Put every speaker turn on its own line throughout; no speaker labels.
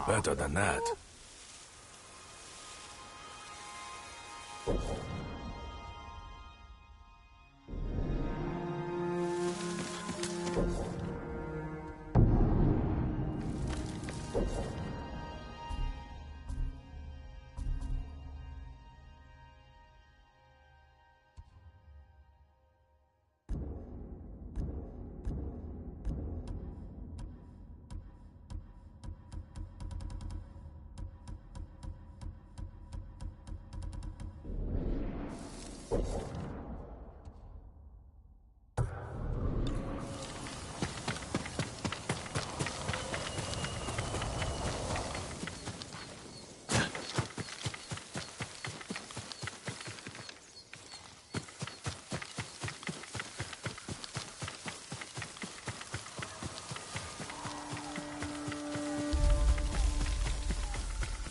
better than that.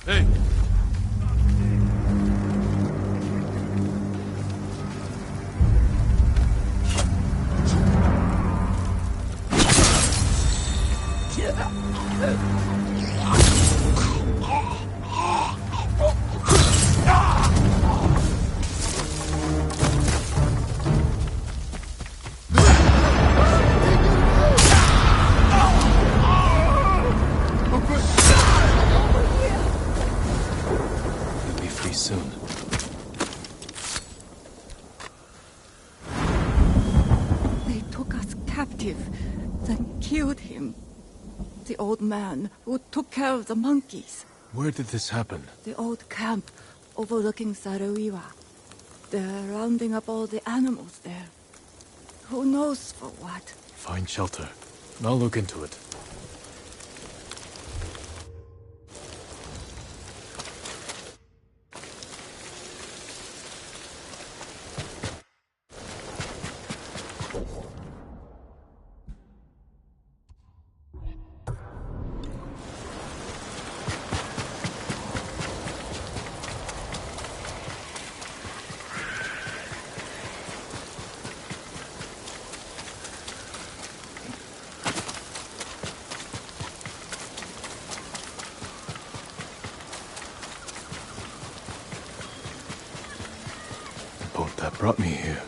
Hey! Soon.
They took us captive, then killed him. The old man who took care of the monkeys.
Where did this happen?
The old camp overlooking Saruiwa. They're rounding up all the animals there. Who knows for what?
Find shelter. I'll look into it. That brought me here.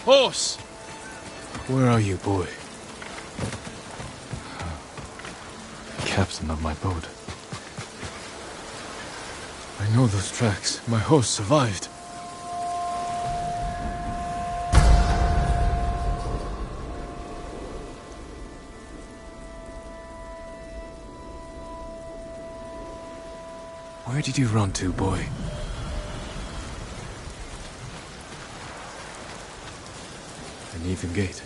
Horse! Where are you, boy? Captain of my boat. I know those tracks. My horse survived. Where did you run to, boy? An even gate.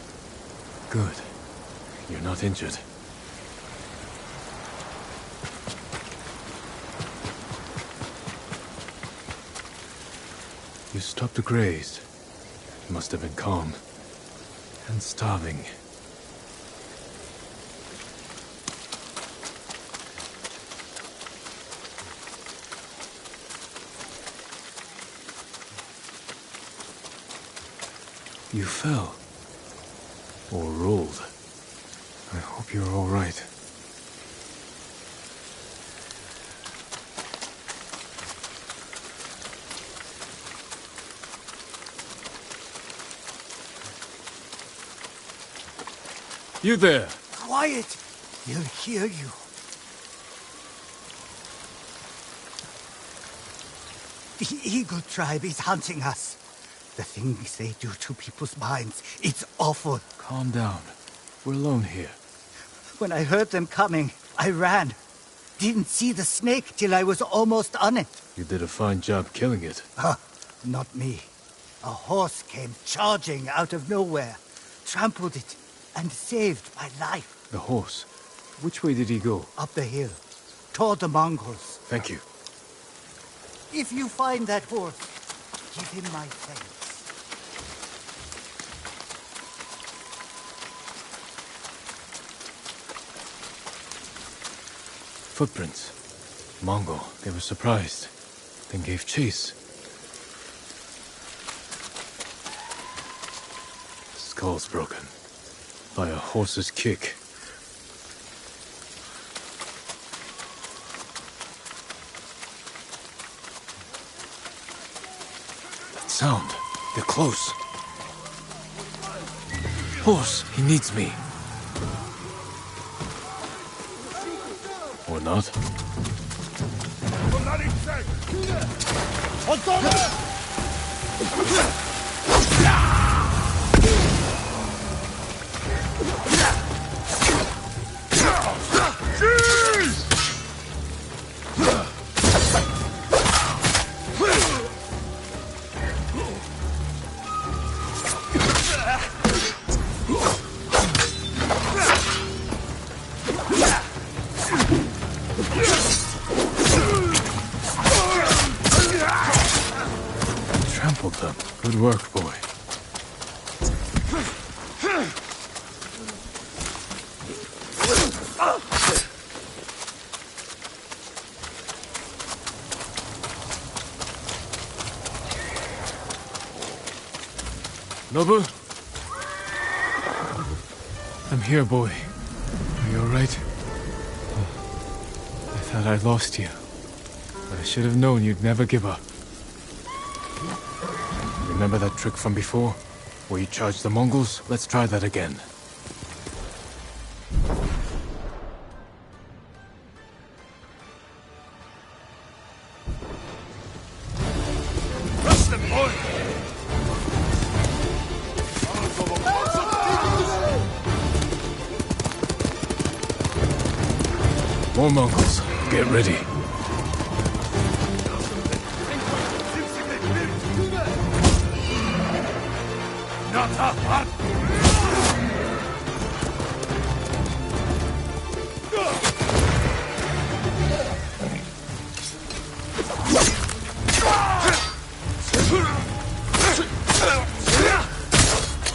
Good. You're not injured. You stopped to graze. You must have been calm. And starving. You fell. Or rolled. I hope you're all right. You there!
Quiet! He'll hear you. The Eagle tribe is hunting us. The things they do to people's minds, it's awful.
Calm down. We're alone here.
When I heard them coming, I ran. Didn't see the snake till I was almost on it.
You did a fine job killing it.
Not me. A horse came charging out of nowhere, trampled it, and saved my life.
The horse? Which way did he go?
Up the hill, toward the Mongols.
Thank you.
If you find that horse, give him my thanks.
Footprints. Mongol. They were surprised. Then gave chase. Skull's broken. By a horse's kick. sound. They're close. Horse, he needs me. Or not. Trampled them. Good work, boy. Nobu? I'm here, boy. Are you alright? I thought I'd lost you. But I should have known you'd never give up. Remember that trick from before? Where you charged the Mongols? Let's try that again.
Rush them, boy!
More Mongols. Get ready.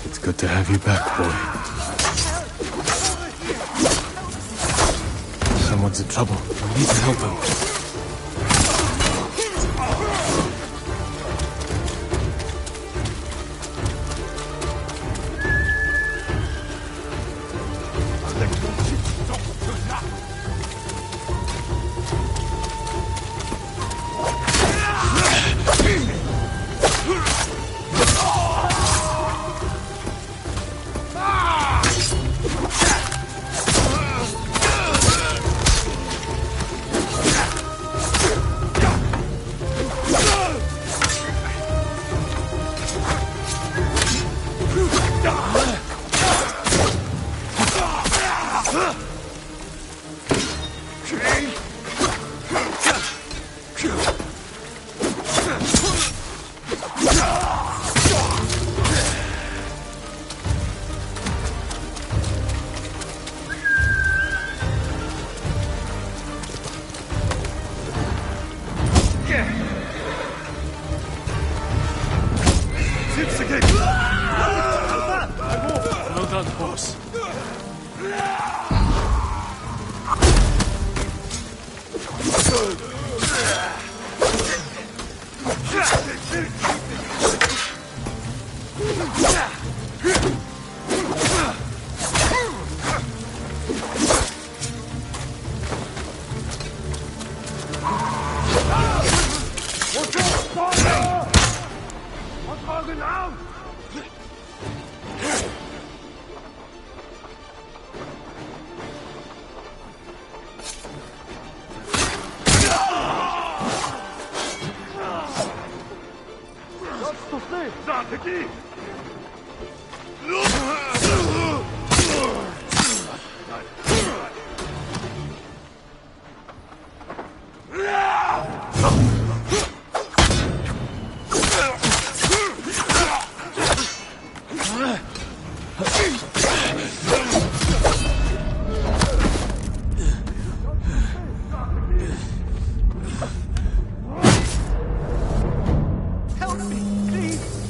It's good to have you back, boy. Someone's in trouble. We need to help him. Well done, horse.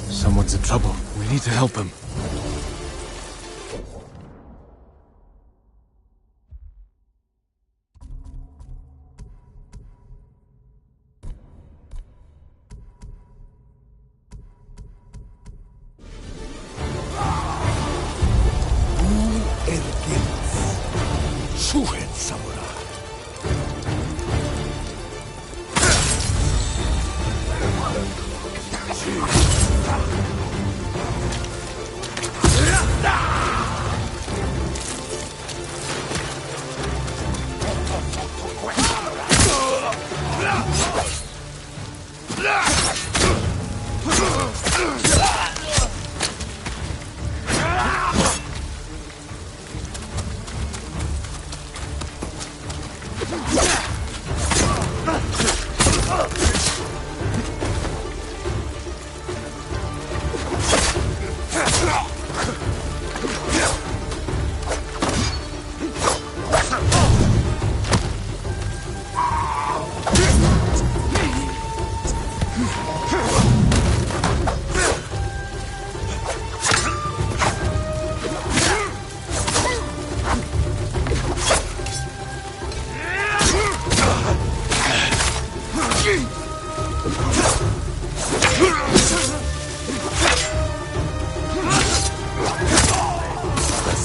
Someone's in trouble. We need to help him.
Samurai.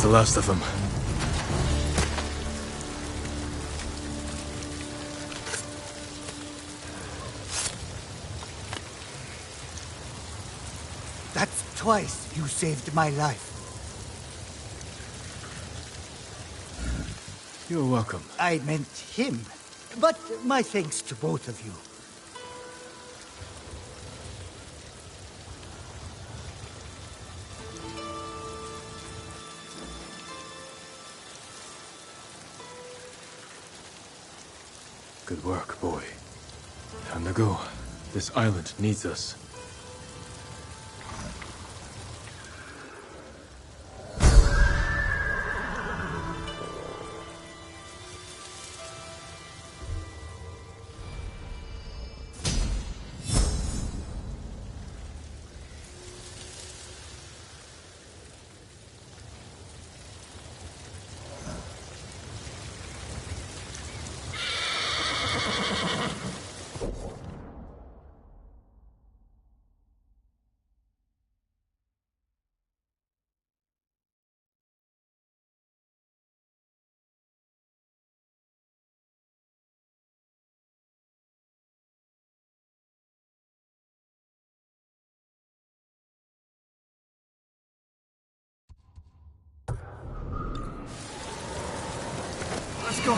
the last of them.
That's twice you saved my life.
You're welcome.
I meant him. But my thanks to both of you.
Good work, boy. Time to go. This island needs us.
Let's go.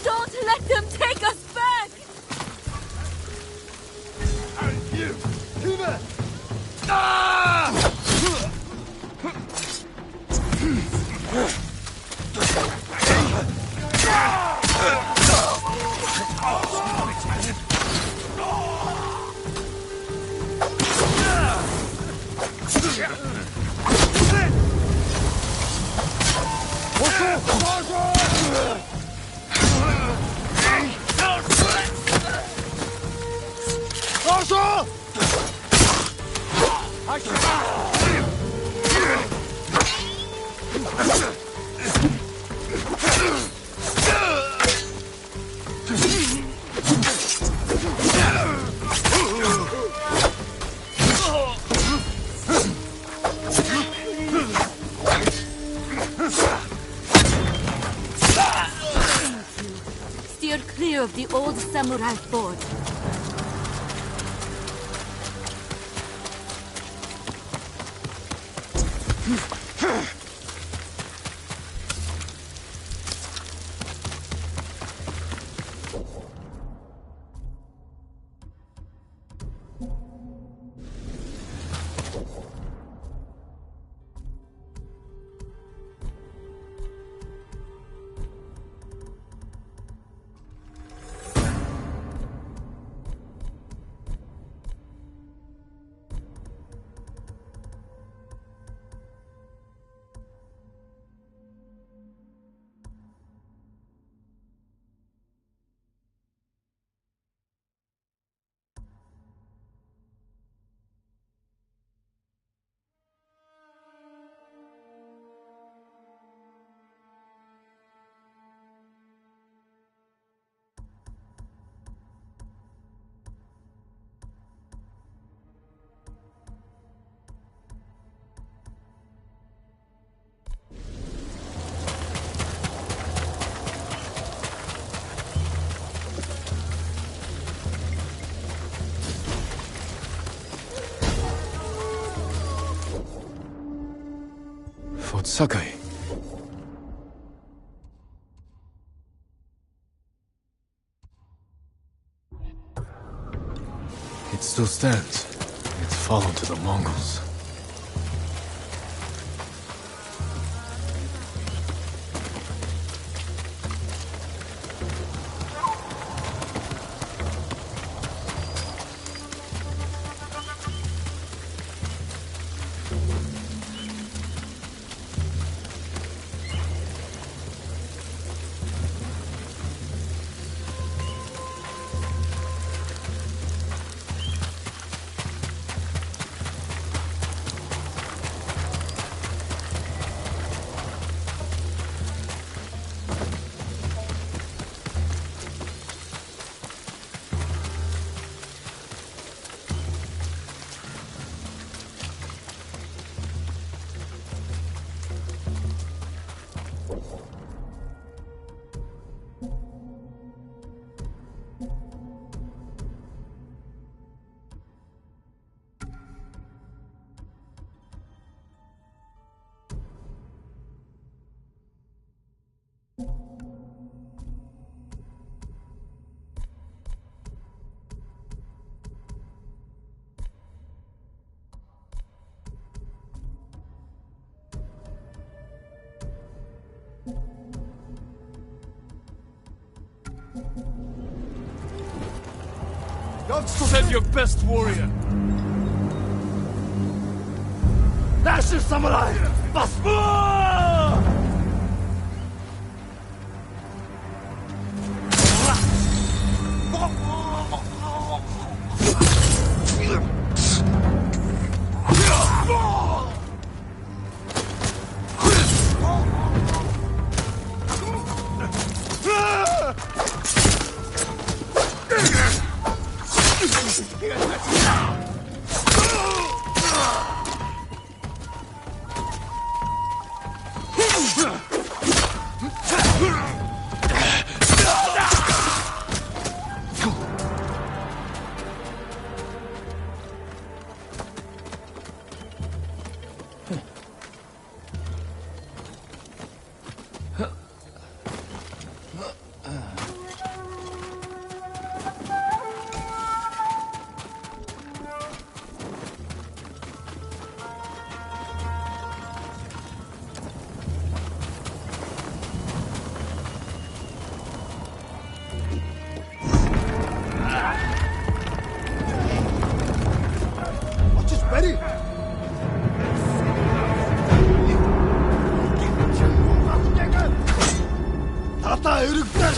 Don't let them take us back! Steer clear of the old samurai fort.
Fort Sakai. It still stands. It's fallen to the Mongols. Send your best warrior.
National Samurai! Basmo!
Ready? Tata örükler!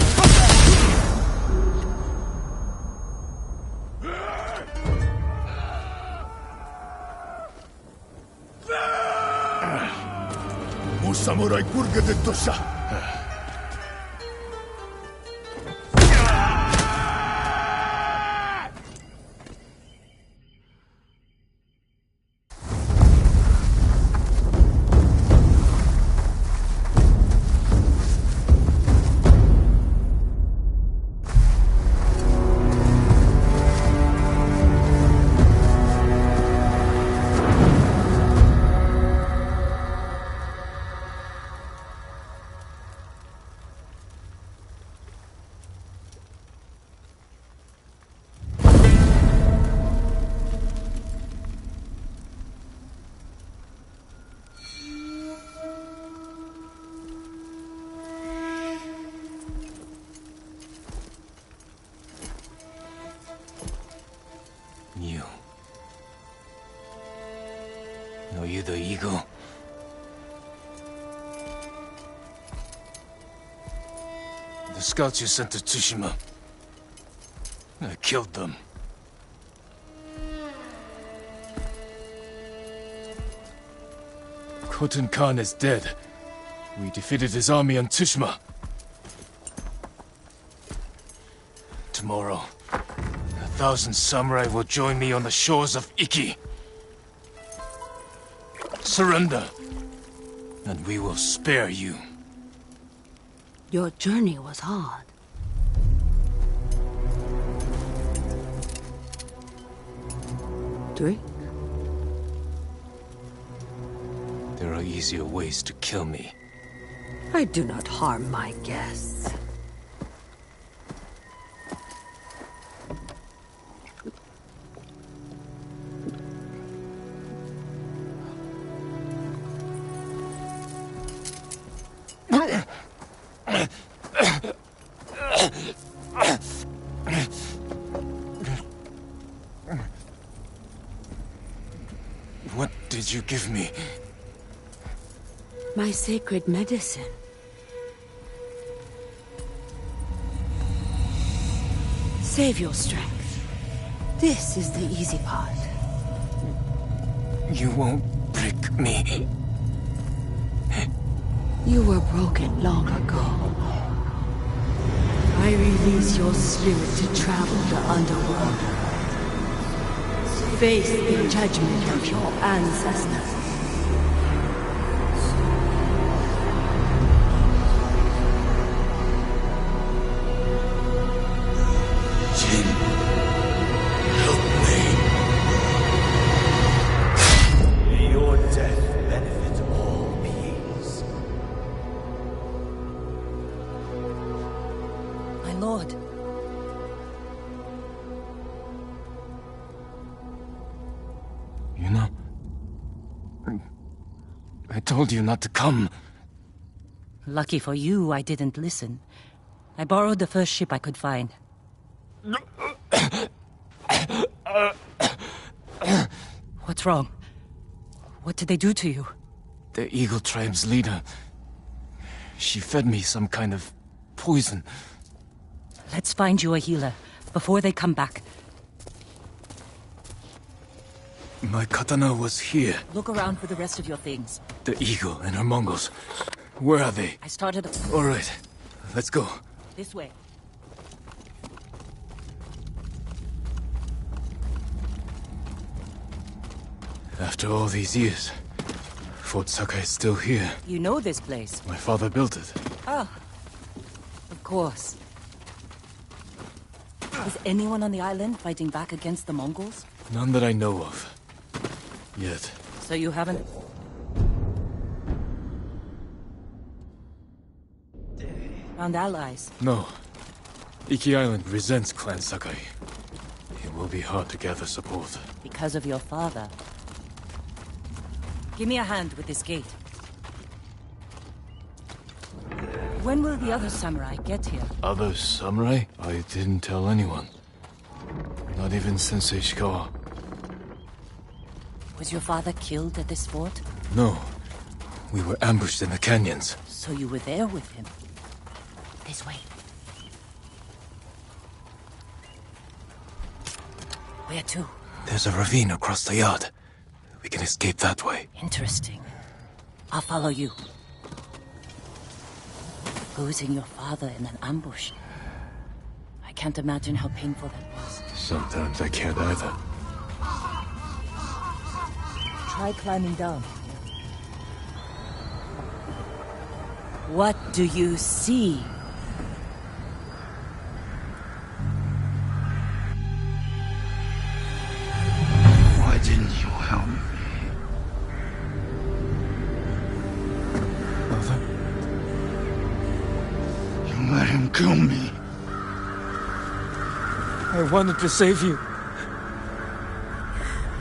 Bu samuray kurgadık duşa.
You. Are you the eagle? The scouts you sent to Tsushima. I killed them. Khotun Khan is dead. We defeated his army on Tsushima. Tomorrow, 1,000 samurai will join me on the shores of Iki. Surrender, and we will spare you.
Your journey was hard. Drink?
There are easier ways to kill me.
I do not harm my guests.
What did you give me?
My sacred medicine. Save your strength. This is the easy part.
You won't break me.
You were broken long ago. I release your spirit to travel the underworld. Face the judgment of your ancestors.
Jin, help me. May your death benefit all beings.
My lord.
You know, I told you not to come.
Lucky for you, I didn't listen. I borrowed the first ship I could find. What's wrong? What did they do to you?
The Eagle Tribe's leader. She fed me some kind of poison.
Let's find you a healer before they come back.
My katana was here.
Look around for the rest of your things.
The Eagle and her Mongols. Where are they?
I started a...
All right, let's go.
This way.
After all these years, Fort Sakai is still here.
You know this place?
My father built it.
Oh. Of course. Is anyone on the island fighting back against the Mongols?
None that I know of. Yet.
So you haven't... found allies?
No. Iki Island resents Clan Sakai. It will be hard to gather support.
Because of your father. Give me a hand with this gate. When will the other samurai get here?
Other samurai? I didn't tell anyone. Not even Sensei Shikawa.
Was your father killed at this fort?
No. We were ambushed in the canyons.
So you were there with him? This way. Where to?
There's a ravine across the yard. We can escape that way.
Interesting. I'll follow you. Losing your father in an ambush. I can't imagine how painful that was.
Sometimes I can't either.
Try climbing down. What do you see?
Why didn't you help me?
Mother?
You let him kill me.
I wanted to save you.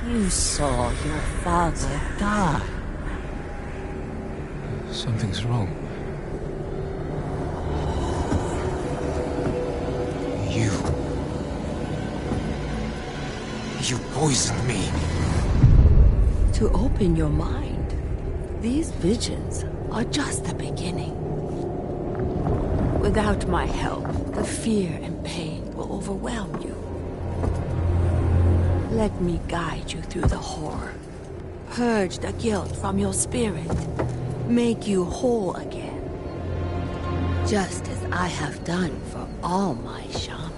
You saw your father die.
Something's wrong. You poisoned me.
To open your mind, these visions are just the beginning. Without my help, the fear and pain will overwhelm you. Let me guide you through the horror. Purge the guilt from your spirit. Make you whole again. Just as I have done for all my shamans.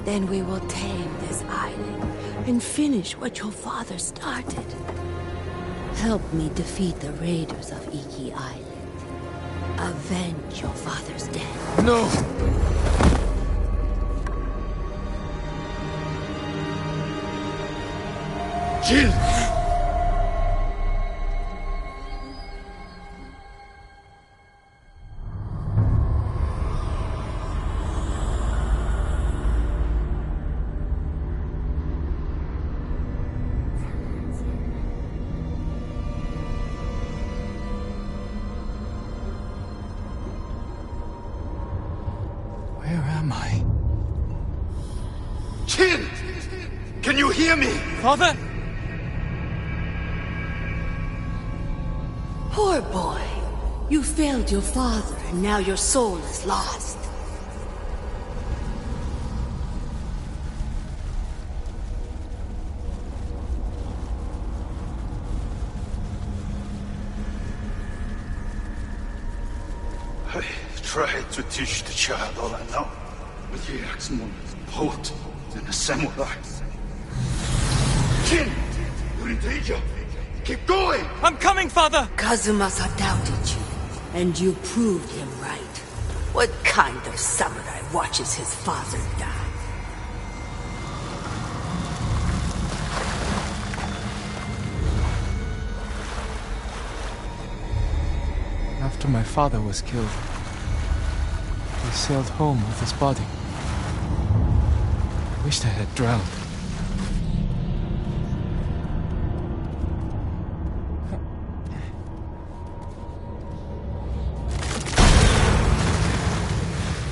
Then we will tame this island and finish what your father started. Help me defeat the raiders of Iki Island. Avenge your father's death.
No!
Jill!
Where am I?
Chin! Can you hear me?
Father?
Poor boy. You failed your father, and now your soul is lost.
I tried to teach the child all I know, but he acts more as a poet than a samurai. Chin! You're in danger! Keep going!
I'm coming, Father!
Kazumasa doubted you, and you proved him right. What kind of samurai watches his father die?
After my father was killed, he sailed home with his body. I wished I had drowned.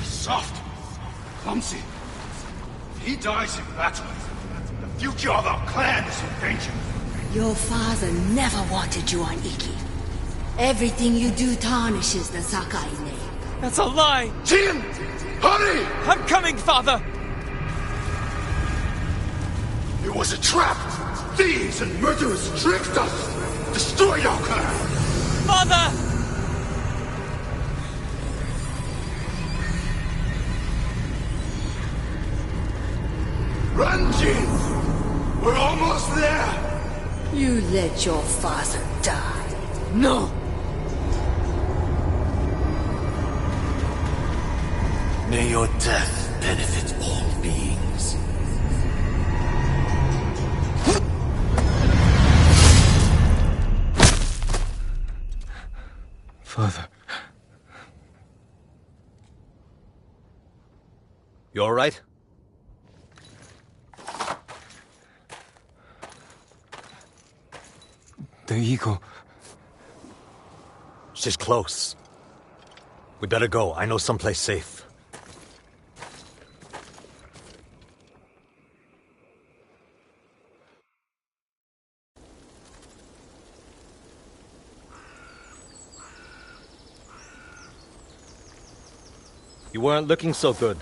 Soft! Clumsy! If he dies in battle, the future of our clan is in danger.
Your father never wanted you on Iki. Everything you do tarnishes the Sakai name.
That's a lie!
Jin! Hurry!
I'm coming, father!
It was a trap! Thieves and murderers tricked us! Destroyed our clan!
Father!
Run, Jin! We're almost there!
You let your father die.
No!
May your death benefit all beings.
Father.
You all right?
The eagle.
She's close. We better go. I know someplace safe. You weren't looking so good.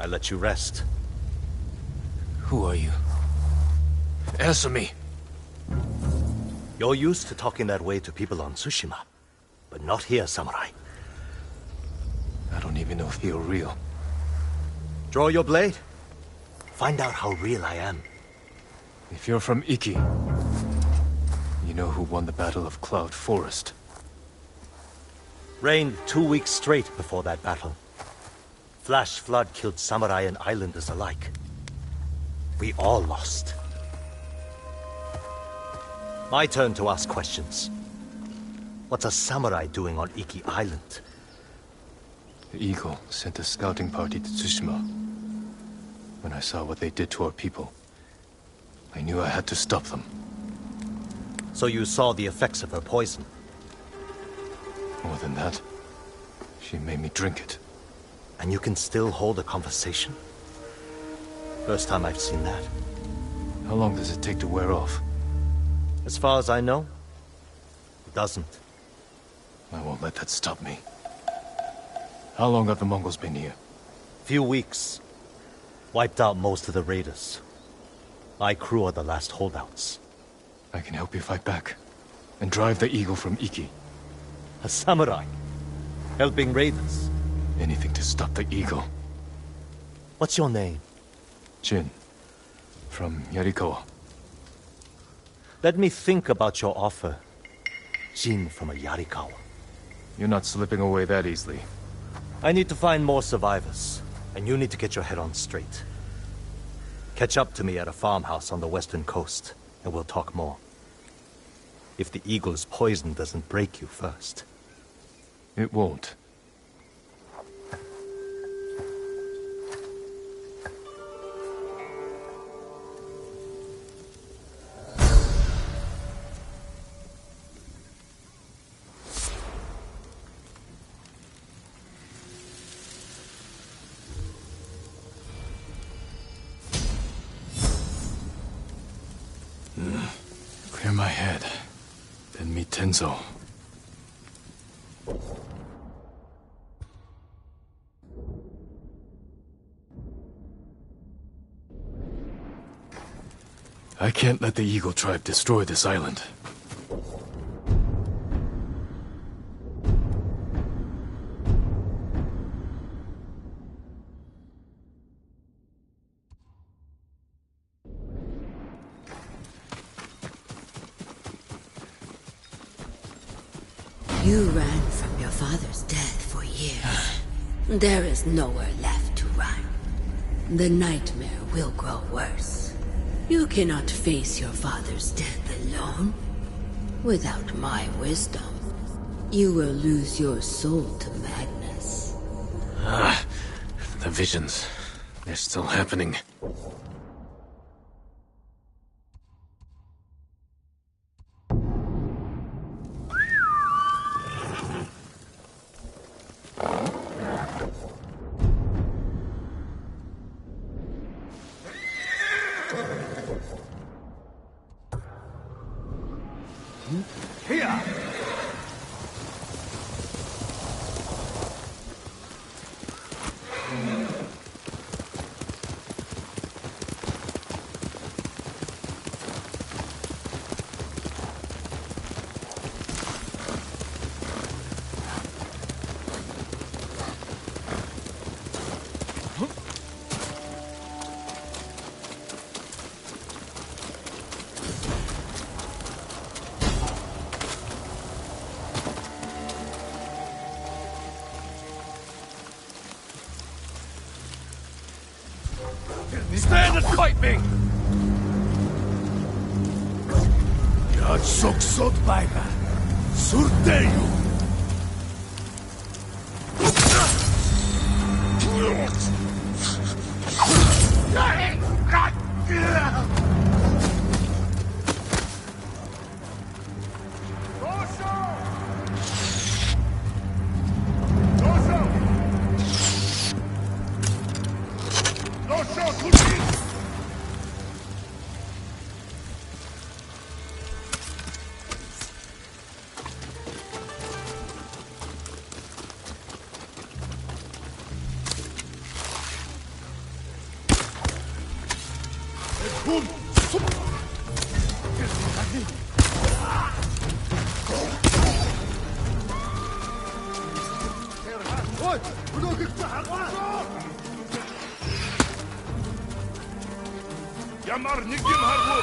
I let you rest.
Who are you? Answer me!
You're used to talking that way to people on Tsushima, but not here, samurai.
I don't even know if you're real.
Draw your blade. Find out how real I am.
If you're from Iki, you know who won the Battle of Cloud Forest.
Rained 2 weeks straight before that battle. Flash flood killed samurai and islanders alike. We all lost. My turn to ask questions. What's a samurai doing on Iki Island?
The Eagle sent a scouting party to Tsushima. When I saw what they did to our people, I knew I had to stop them.
So you saw the effects of her poison?
More than that, she made me drink it.
And you can still hold a conversation? First time I've seen that.
How long does it take to wear off?
As far as I know, it doesn't.
I won't let that stop me. How long have the Mongols been here?
Few weeks. Wiped out most of the raiders. My crew are the last holdouts.
I can help you fight back. And drive the Eagle from Iki.
A samurai. Helping raiders.
Anything to stop the Eagle.
What's your name?
Jin. From Yarikawa.
Let me think about your offer. Jin from a Yarikawa.
You're not slipping away that easily.
I need to find more survivors. And you need to get your head on straight. Catch up to me at a farmhouse on the western coast. And we'll talk more. If the Eagle's poison doesn't break you first.
It won't. Clear my head. Then meet Tenzo. I can't let the Eagle tribe destroy this island.
You ran from your father's death for years. There is nowhere left to run. The nightmare will grow worse. You cannot face your father's death alone. Without my wisdom, you will lose your soul to madness.
The visions. They're still happening.
Here! Stand and fight me!
Yatsok sot baiga. Surteyu.
Yamar nikim harbu!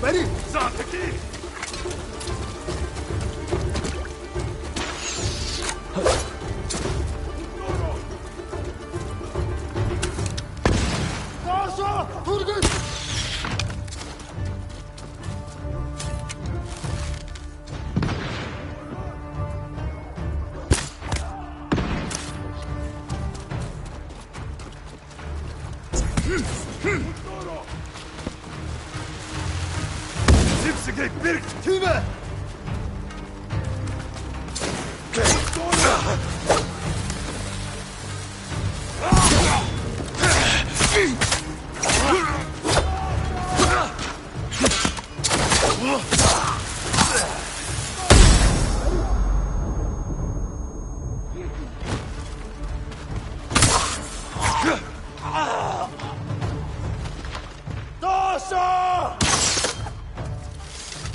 Ready?
Zataki! Zipsige birk!
Time!
Dosha!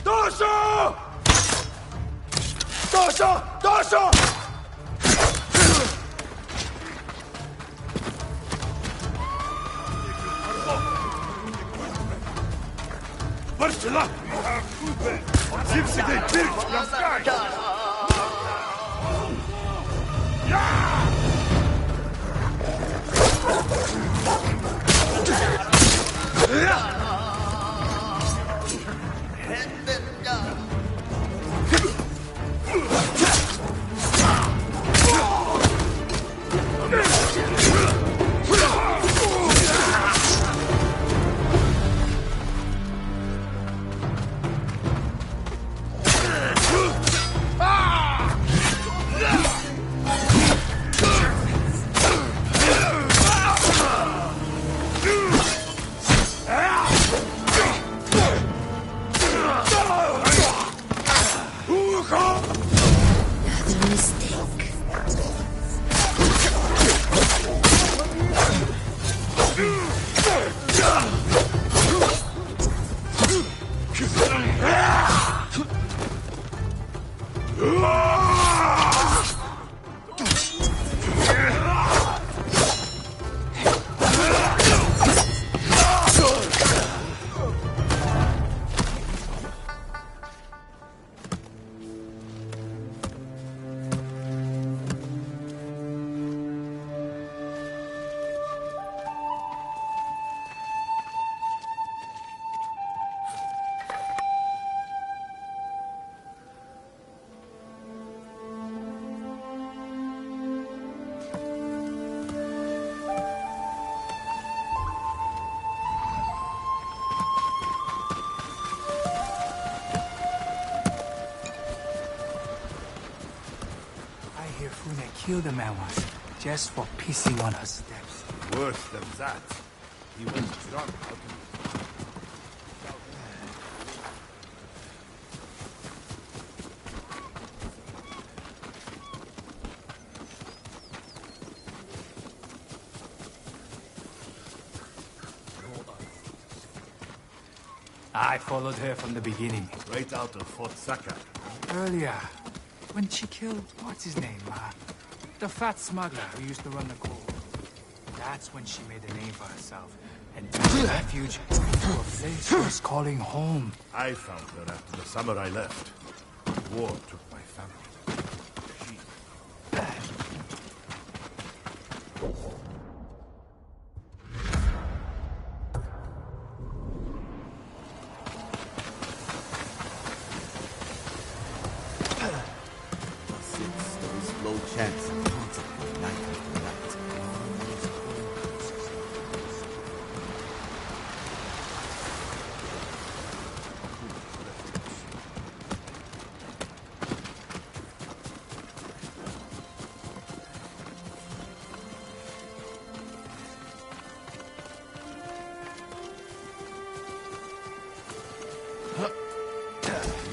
Dosha! Dosha! Dosha! Barçala! Zipsige birk! Laskar!
Another mistake.
killed the man once, just for pissing on her steps.
Worse than that. He was drunk out of
I followed her from the beginning.
right out of Fort Saka.
Earlier, when she killed, what's his name? The fat smuggler who used to run the cove. That's when she made a name for herself and turned refuge to a place worth calling home.
I found her after the samurai left. War took my family. She...
Since there is low chance of contact night after night.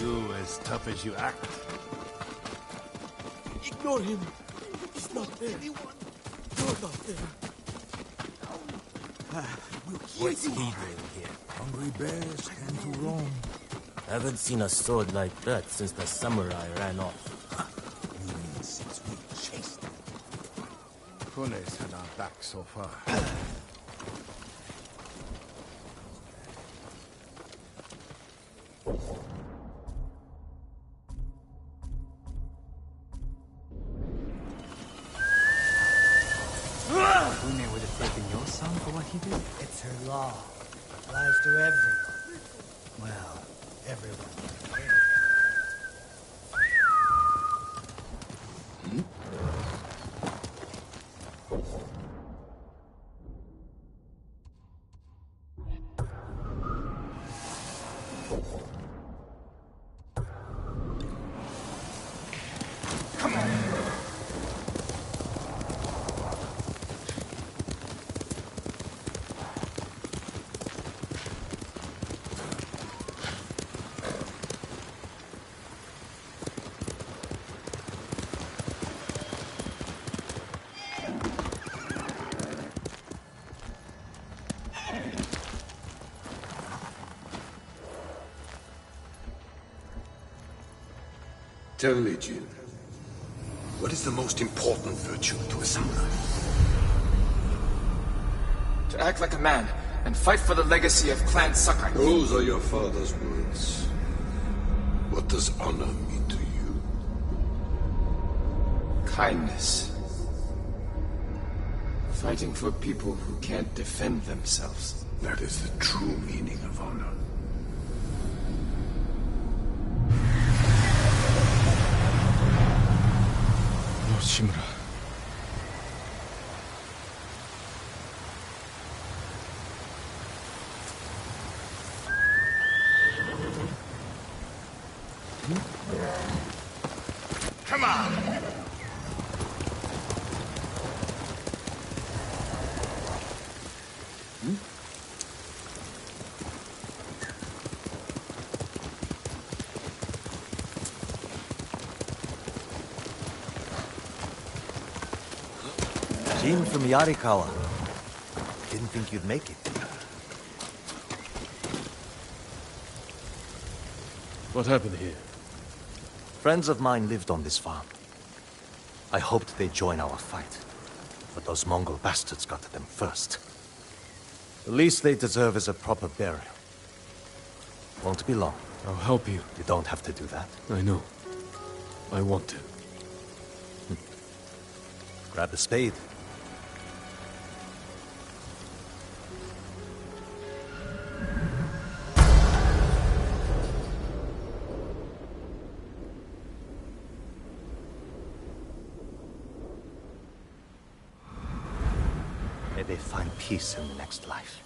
You as tough as you act.
Ignore him. He's not there. You're not there.
What's he doing here? Hungry bears can do wrong. Haven't seen a sword like that since the samurai ran off.
You mean since we chased him?
Kune's had our back so far.
Pune would have taken your son for what he did.
It's her law. Applies to everyone. Well, everyone.
Tell me, Jin, what is the most important virtue to a samurai?
To act like a man and fight for the legacy of Clan Sakai.
Those are your father's words. What does honor mean to you?
Kindness. Fighting for people who can't defend themselves.
That is the true meaning of honor.
Lord Shimura.
Come on!
Jin from Yarikawa. Didn't think you'd make it.
What happened here?
Friends of mine lived on this farm. I hoped they'd join our fight. But those Mongol bastards got to them first. The least they deserve is a proper burial. Won't be long.
I'll help you.
You don't have to do that.
I know. I want to.
Grab the spade. May they find peace in the next life.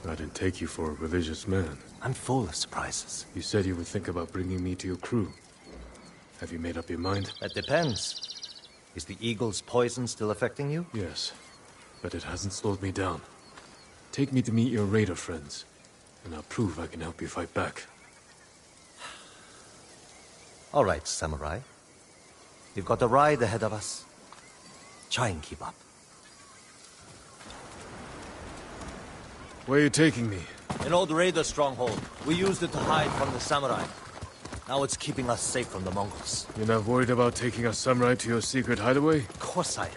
I didn't take you for a religious man.
I'm full of surprises.
You said you would think about bringing me to your crew. Have you made up your mind?
That depends. Is the eagle's poison still affecting you?
Yes, but it hasn't slowed me down. Take me to meet your raider friends, and I'll prove I can help you fight back.
All right, samurai. We've got a ride ahead of us. Try and keep up.
Where are you taking me?
An old raider stronghold. We used it to hide from the samurai. Now it's keeping us safe from the Mongols.
You're not worried about taking a samurai to your secret hideaway?
Of course I am.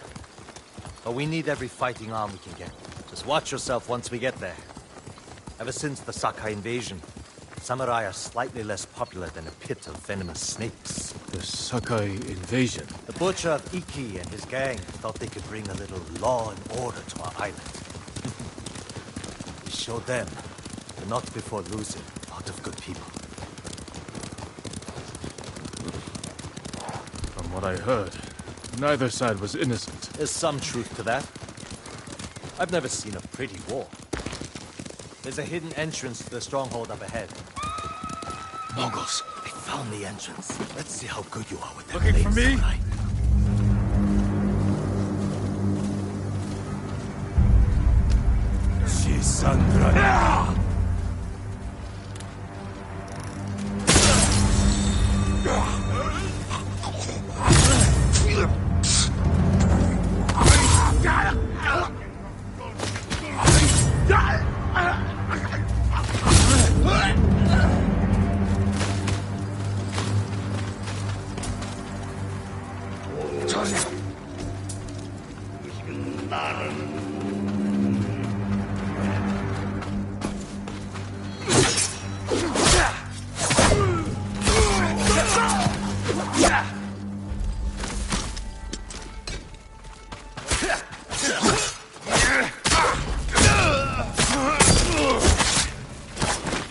But we need every fighting arm we can get. Just watch yourself once we get there. Ever since the Sakai invasion, samurai are slightly less popular than a pit of venomous snakes.
The Sakai invasion?
The butcher of Iki and his gang thought they could bring a little law and order to our island. We showed them, but not before losing a lot of good people.
From what I heard, neither side was innocent.
There's some truth to that. I've never seen a pretty war. There's a hidden entrance to the stronghold up ahead.
Mongols!
They found the entrance. Let's see how good you are with that.
Looking for me?
Samurai.
Sandra.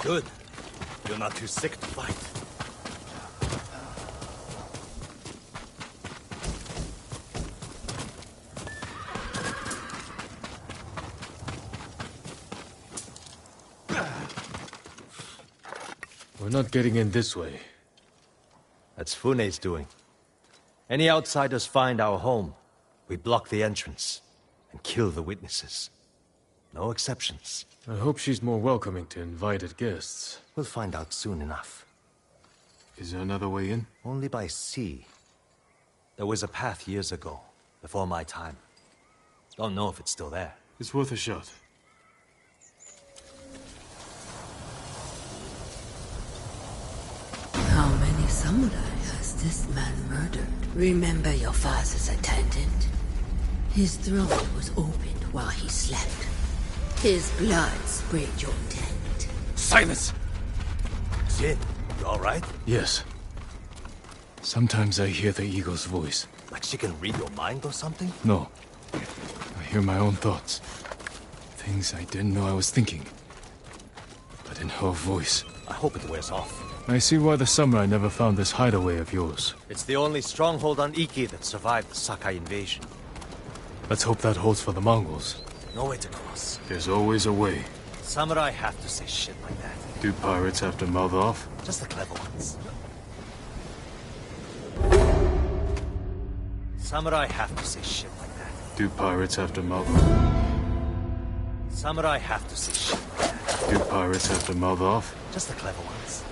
Good. You're not too sick to fight.
We're not getting in this way.
That's Fune's doing. Any outsiders find our home, we block the entrance and kill the witnesses. No exceptions.
I hope she's more welcoming to invited guests.
We'll find out soon enough.
Is there another way in?
Only by sea. There was a path years ago, before my time. Don't know if it's still there.
It's worth a shot.
How many samurai has this man murdered? Remember your father's attendant? His throat was opened while he slept. His blood sprayed your tent.
Silence!
Jin, you alright?
Yes. Sometimes I hear the eagle's voice.
Like she can read your mind or something?
No. I hear my own thoughts. Things I didn't know I was thinking. But in her voice.
I hope it wears off.
I see why the samurai never found this hideaway of yours.
It's the only stronghold on Iki that survived the Sakai invasion.
Let's hope that holds for the Mongols.
No way to cross.
There's always a way.
Samurai have to say shit like that.
Do pirates have to mouth off?
Just the clever ones. Samurai have to say shit like that.
Do pirates have to mouth off?
Samurai have to say shit like that.
Do pirates have to mouth off?
Just the clever ones.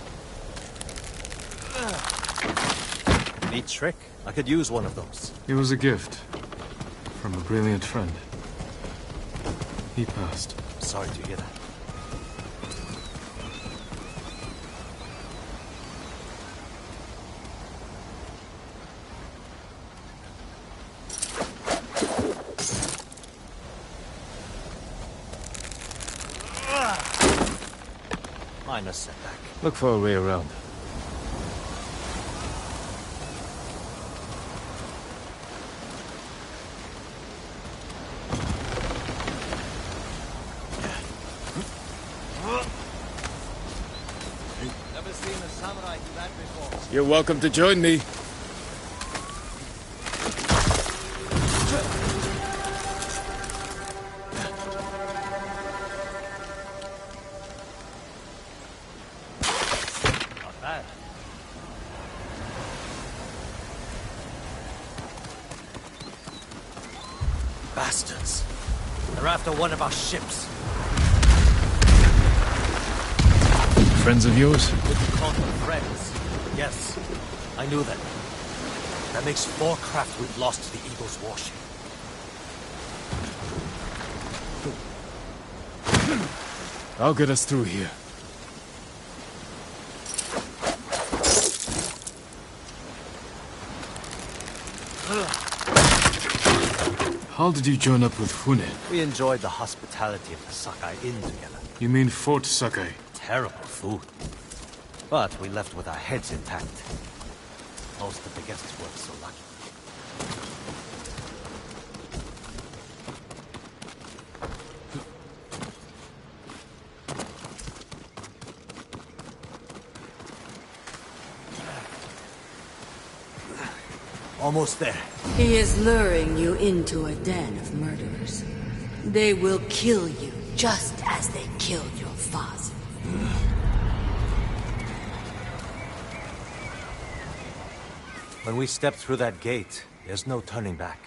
Neat trick. I could use one of those.
It was a gift. From a brilliant friend. He passed.
Sorry to hear that. Minor setback.
Look for a way around.
Never seen a samurai do that before.
You're welcome to join me.
Not bad. Bastards! They're after one of our ships.
Friends of yours?
Would you call them friends? Yes, I knew that. That makes 4 craft we've lost to the Eagle's warship.
I'll get us through here. How did you join up with Fune?
We enjoyed the hospitality of the Sakai Inn together.
You mean Fort Sakai?
Terrible food. But we left with our heads intact. Most of the guests weren't so lucky. Almost there.
He is luring you into a den of murderers. They will kill you just as they killed your father.
When we step through that gate, there's no turning back.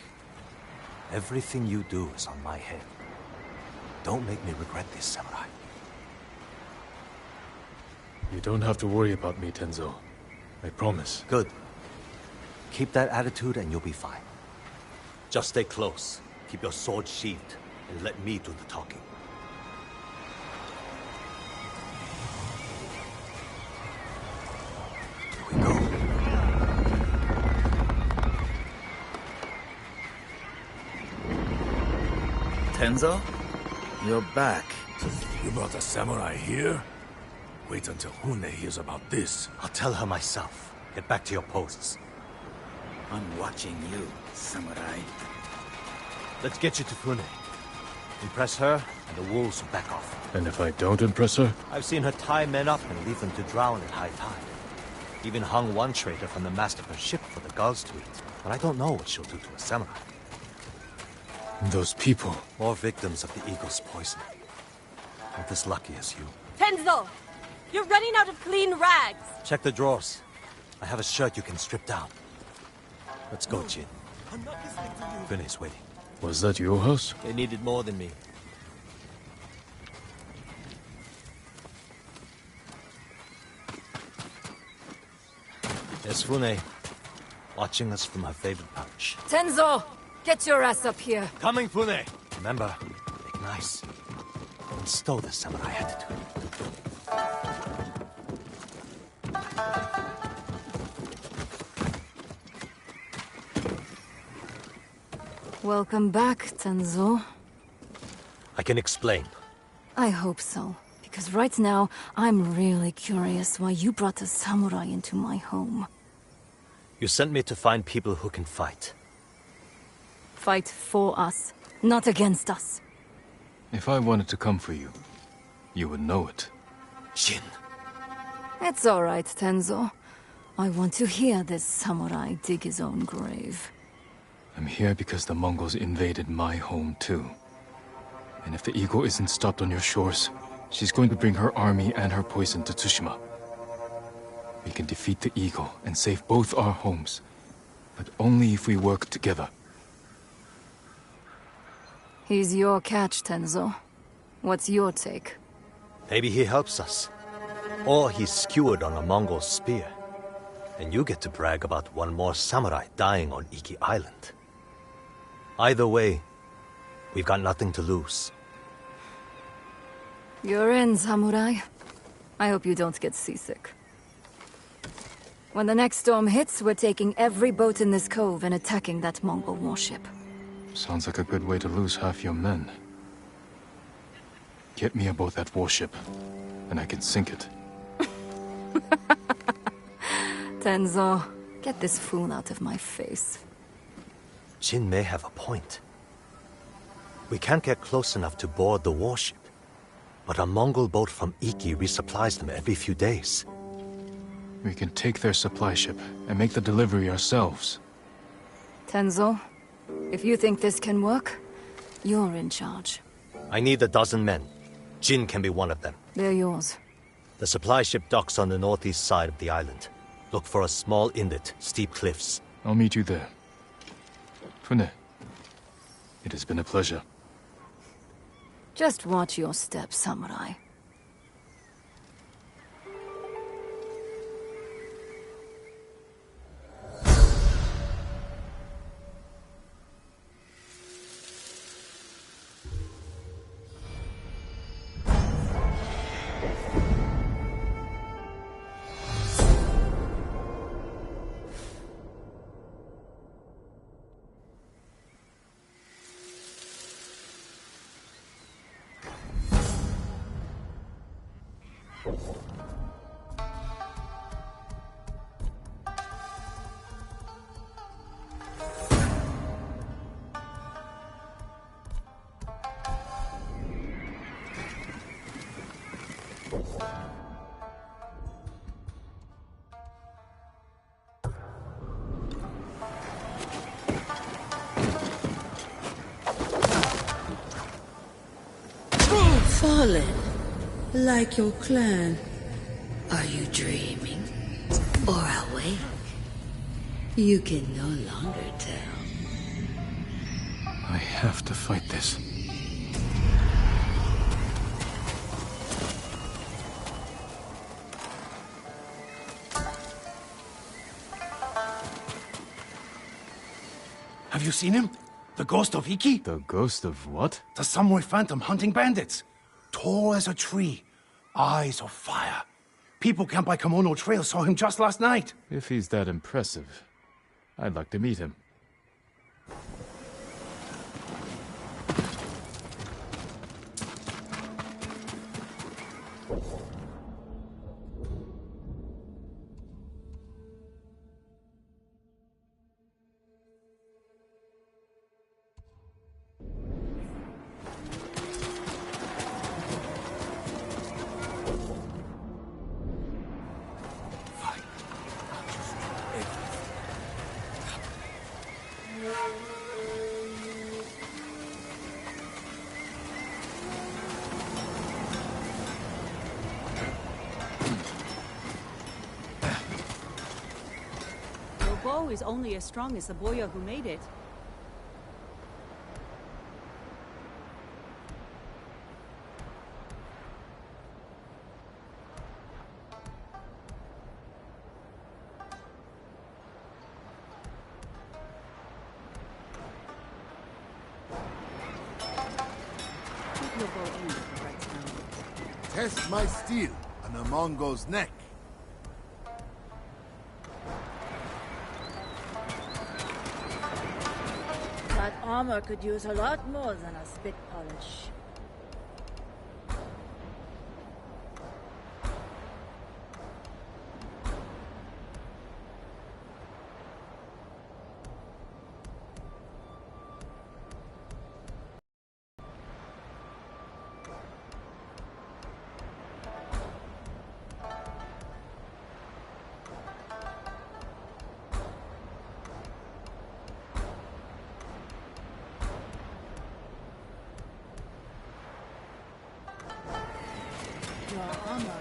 Everything you do is on my head. Don't make me regret this, Samurai.
You don't have to worry about me, Tenzo. I promise.
Good. Keep that attitude and you'll be fine. Just stay close, keep your sword sheathed, and let me do the talking. Here we go.
Tenzo? You're back.
You brought a samurai here? Wait until Hune hears about this.
I'll tell her myself. Get back to your posts.
I'm watching you, samurai.
Let's get you to Fune. Impress her, and the wolves will back off.
And if I don't impress her?
I've seen her tie men up and leave them to drown at high tide. Even hung one traitor from the mast of her ship for the gulls to eat. But I don't know what she'll do to a samurai.
Those people.
More victims of the eagle's poison. Not as lucky as you.
Tenzo! You're running out of clean rags!
Check the drawers. I have a shirt you can strip down. Let's go, Jin. Fune's waiting.
Was that your house?
They needed more than me. There's Fune, watching us from her favorite pouch.
Tenzo! Get your ass up here!
Coming, Fune! Remember, make nice. And stow the samurai attitude.
Welcome back, Tenzo.
I can explain.
I hope so. Because right now, I'm really curious why you brought a samurai into my home.
You sent me to find people who can fight.
Fight for us, not against us.
If I wanted to come for you, you would know it.
Jin.
It's all right, Tenzo. I want to hear this samurai dig his own grave.
I'm here because the Mongols invaded my home too. And if the Eagle isn't stopped on your shores, she's going to bring her army and her poison to Tsushima. We can defeat the Eagle and save both our homes, but only if we work together.
He's your catch, Tenzo. What's your take?
Maybe he helps us. Or he's skewered on a Mongol spear. And you get to brag about one more samurai dying on Iki Island. Either way, we've got nothing to lose.
You're in, samurai. I hope you don't get seasick. When the next storm hits, we're taking every boat in this cove and attacking that Mongol warship.
Sounds like a good way to lose half your men. Get me aboard that warship, and I can sink it.
Tenzo, get this fool out of my face.
Jin may have a point. We can't get close enough to board the warship. But a Mongol boat from Iki resupplies them every few days.
We can take their supply ship and make the delivery ourselves.
Tenzo, if you think this can work, you're in charge.
I need 12 men. Jin can be one of them.
They're yours.
The supply ship docks on the northeast side of the island. Look for a small inlet, steep cliffs.
I'll meet you there. Fune, It has been a pleasure.
Just watch your step, samurai.
Fallen, like your clan. Are you dreaming? Or awake? You can no longer tell.
I have to fight this.
Have you seen him? The ghost of Iki?
The ghost of what?
The samurai phantom hunting bandits. Tall as a tree. Eyes of fire. People camped by Kimono Trail saw him just last night.
If he's that impressive, I'd like to meet him.
Bow is only as strong as the boya who made it. Keep your bow aimed at the right time.
Test my steel on the Mongo's neck.
That armor could use a lot more than a spit polish. Your armor.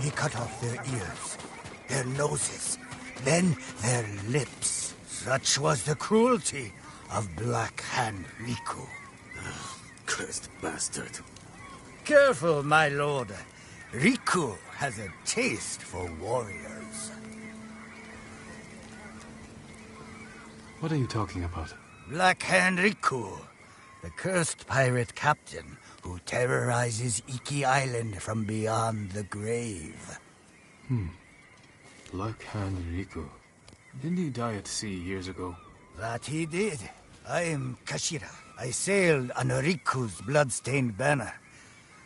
He cut off their ears, their noses, then their lips. Such was the cruelty of Black Hand Riku.
Cursed bastard.
Careful, my lord. Riku has a taste for warriors.
What are you talking about?
Black Hand Riku, the cursed pirate captain who terrorizes Iki Island from beyond the grave.
Black Hand Riku. Didn't he die at sea years ago?
That he did. I am Kashira. I sailed on Riku's blood-stained banner.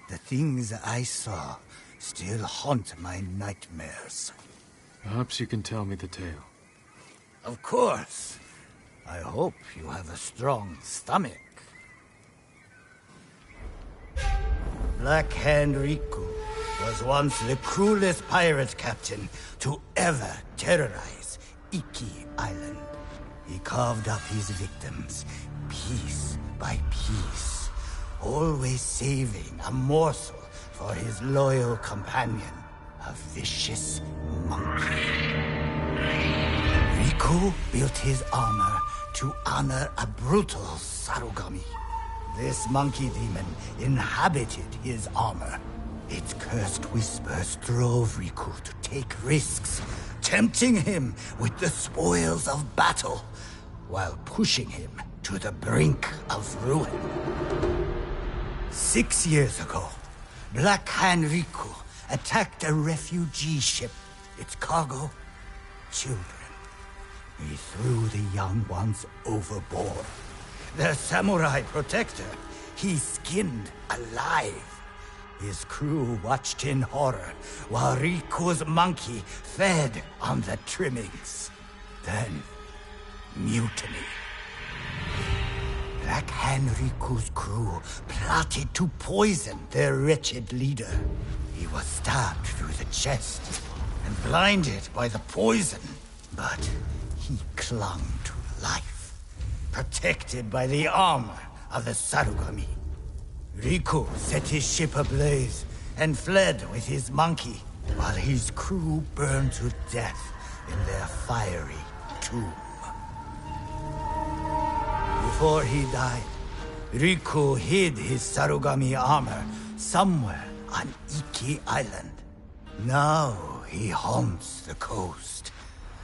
The things I saw still haunt my nightmares.
Perhaps you can tell me the tale.
Of course. I hope you have a strong stomach. Black Hand Riku was once the cruelest pirate captain to ever terrorize Iki Island. He carved up his victims, piece by piece, always saving a morsel for his loyal companion, a vicious monkey. Riku built his armor to honor a brutal Sarugami. This monkey demon inhabited his armor. Its cursed whispers drove Riku to take risks, tempting him with the spoils of battle, while pushing him to the brink of ruin. 6 years ago, Black Hand Riku attacked a refugee ship. Its cargo, children. He threw the young ones overboard. Their samurai protector, he skinned alive. His crew watched in horror while Riku's monkey fed on the trimmings. Then, mutiny. Black Hand Riku's crew plotted to poison their wretched leader. He was stabbed through the chest and blinded by the poison, but he clung to life, protected by the armor of the Sarugami. Riku set his ship ablaze and fled with his monkey, while his crew burned to death in their fiery tomb. Before he died, Riku hid his Sarugami armor somewhere on Iki Island. Now he haunts the coast,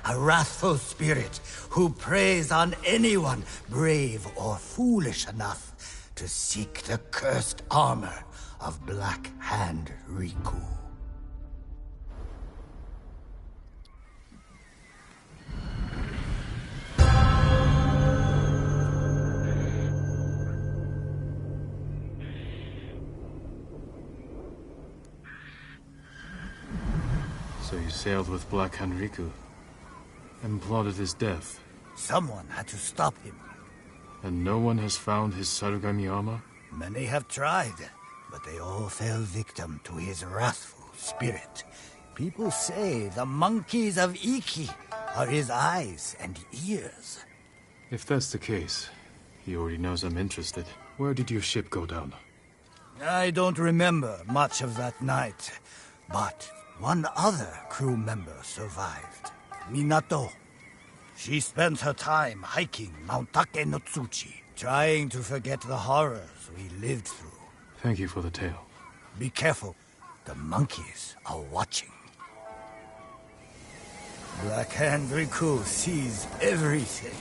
a wrathful spirit who preys on anyone brave or foolish enough to seek the cursed armor of Black Hand Riku.
So you sailed with Black Hand Riku and plotted his death.
Someone had to stop him.
And no one has found his Sarugami armor?
Many have tried, but they all fell victim to his wrathful spirit. People say the monkeys of Iki are his eyes and ears.
If that's the case, he already knows I'm interested. Where did your ship go down?
I don't remember much of that night, but one other crew member survived. Minato. She spent her time hiking Mount Take no Tsuchi, trying to forget the horrors we lived through.
Thank you for the tale.
Be careful. The monkeys are watching. Black Hand Riku sees everything.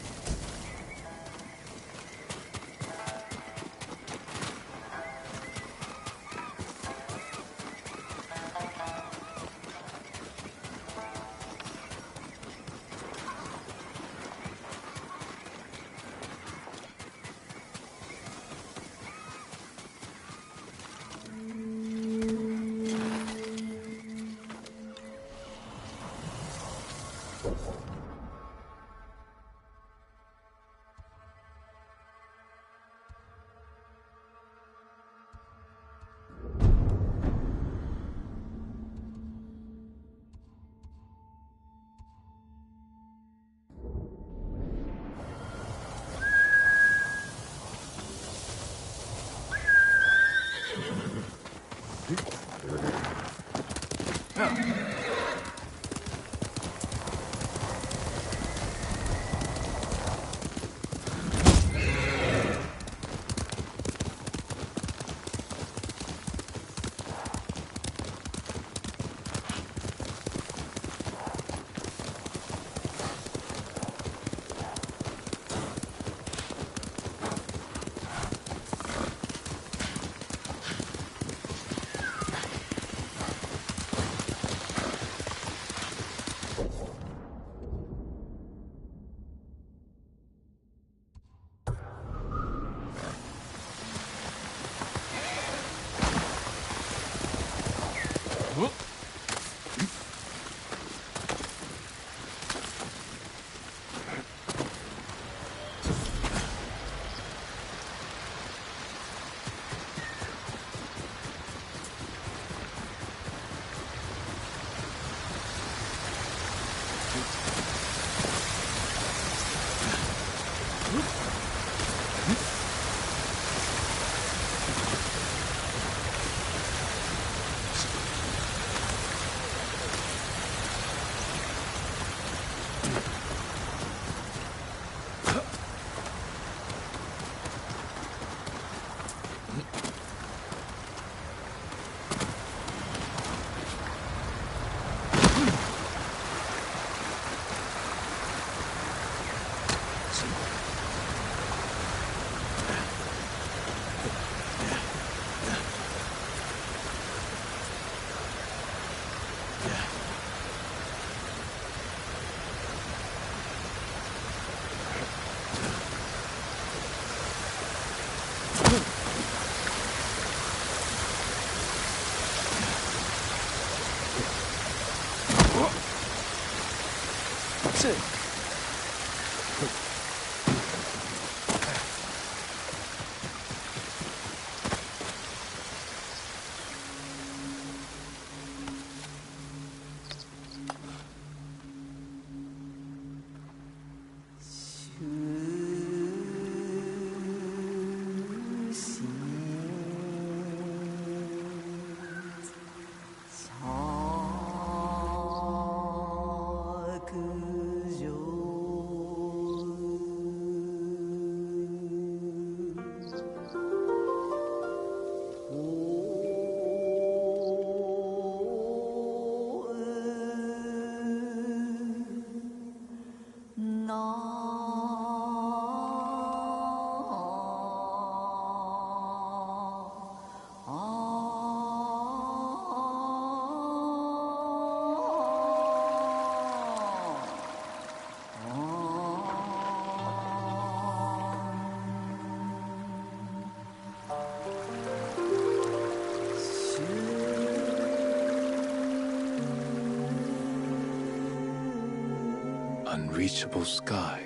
Unreachable sky.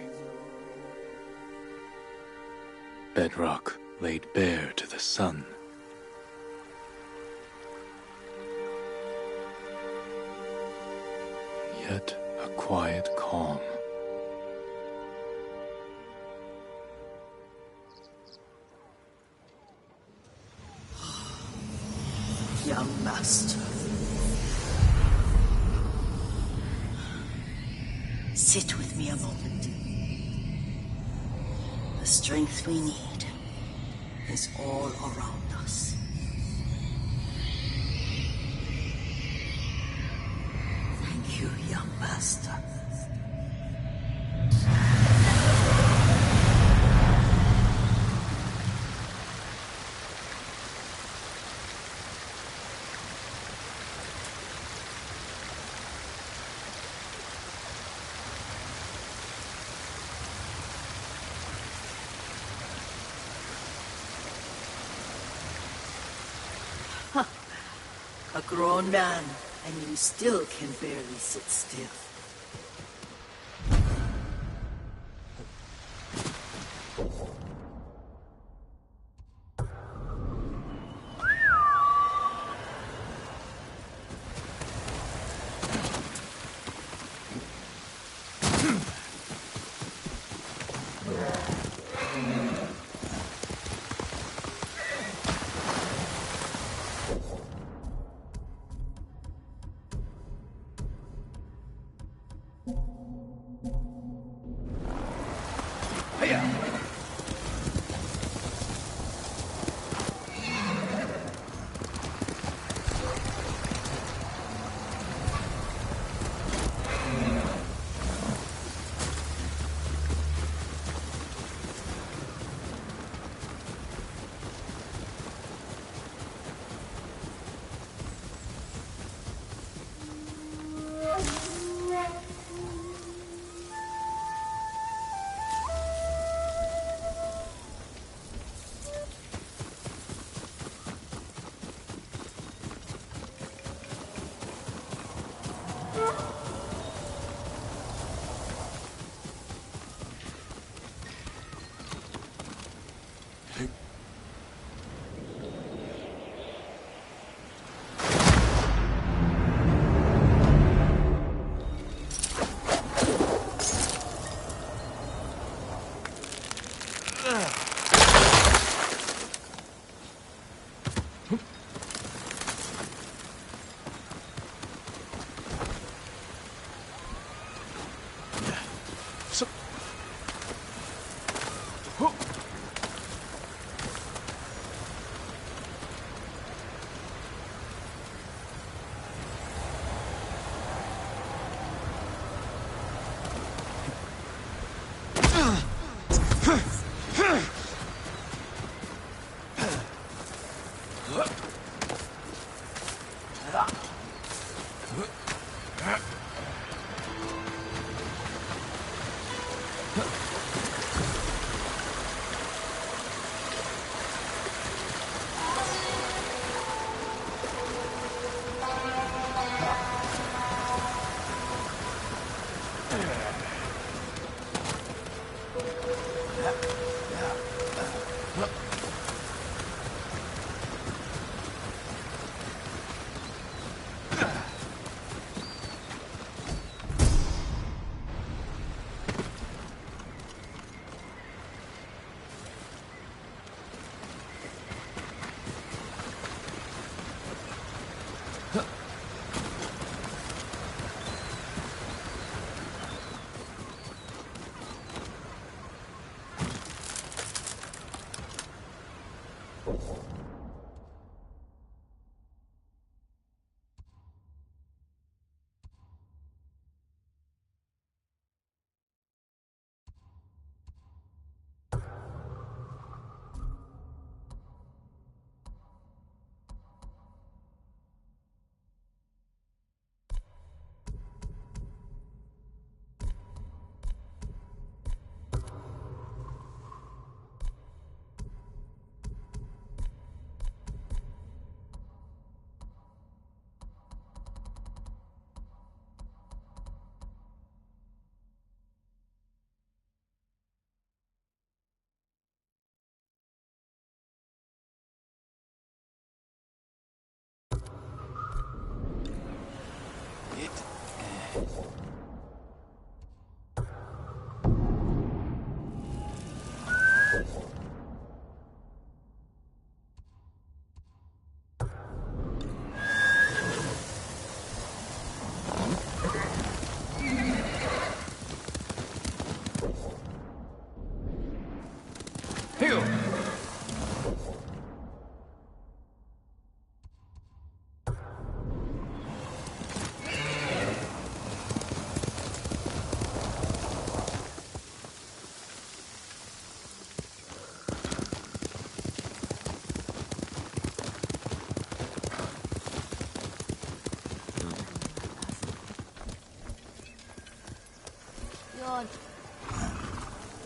Bedrock laid bare to the sun. Yet a quiet calm.
Young master. Sit with me a moment. The strength we need is all around us. Thank you, young master. A grown man, and you still can barely sit still.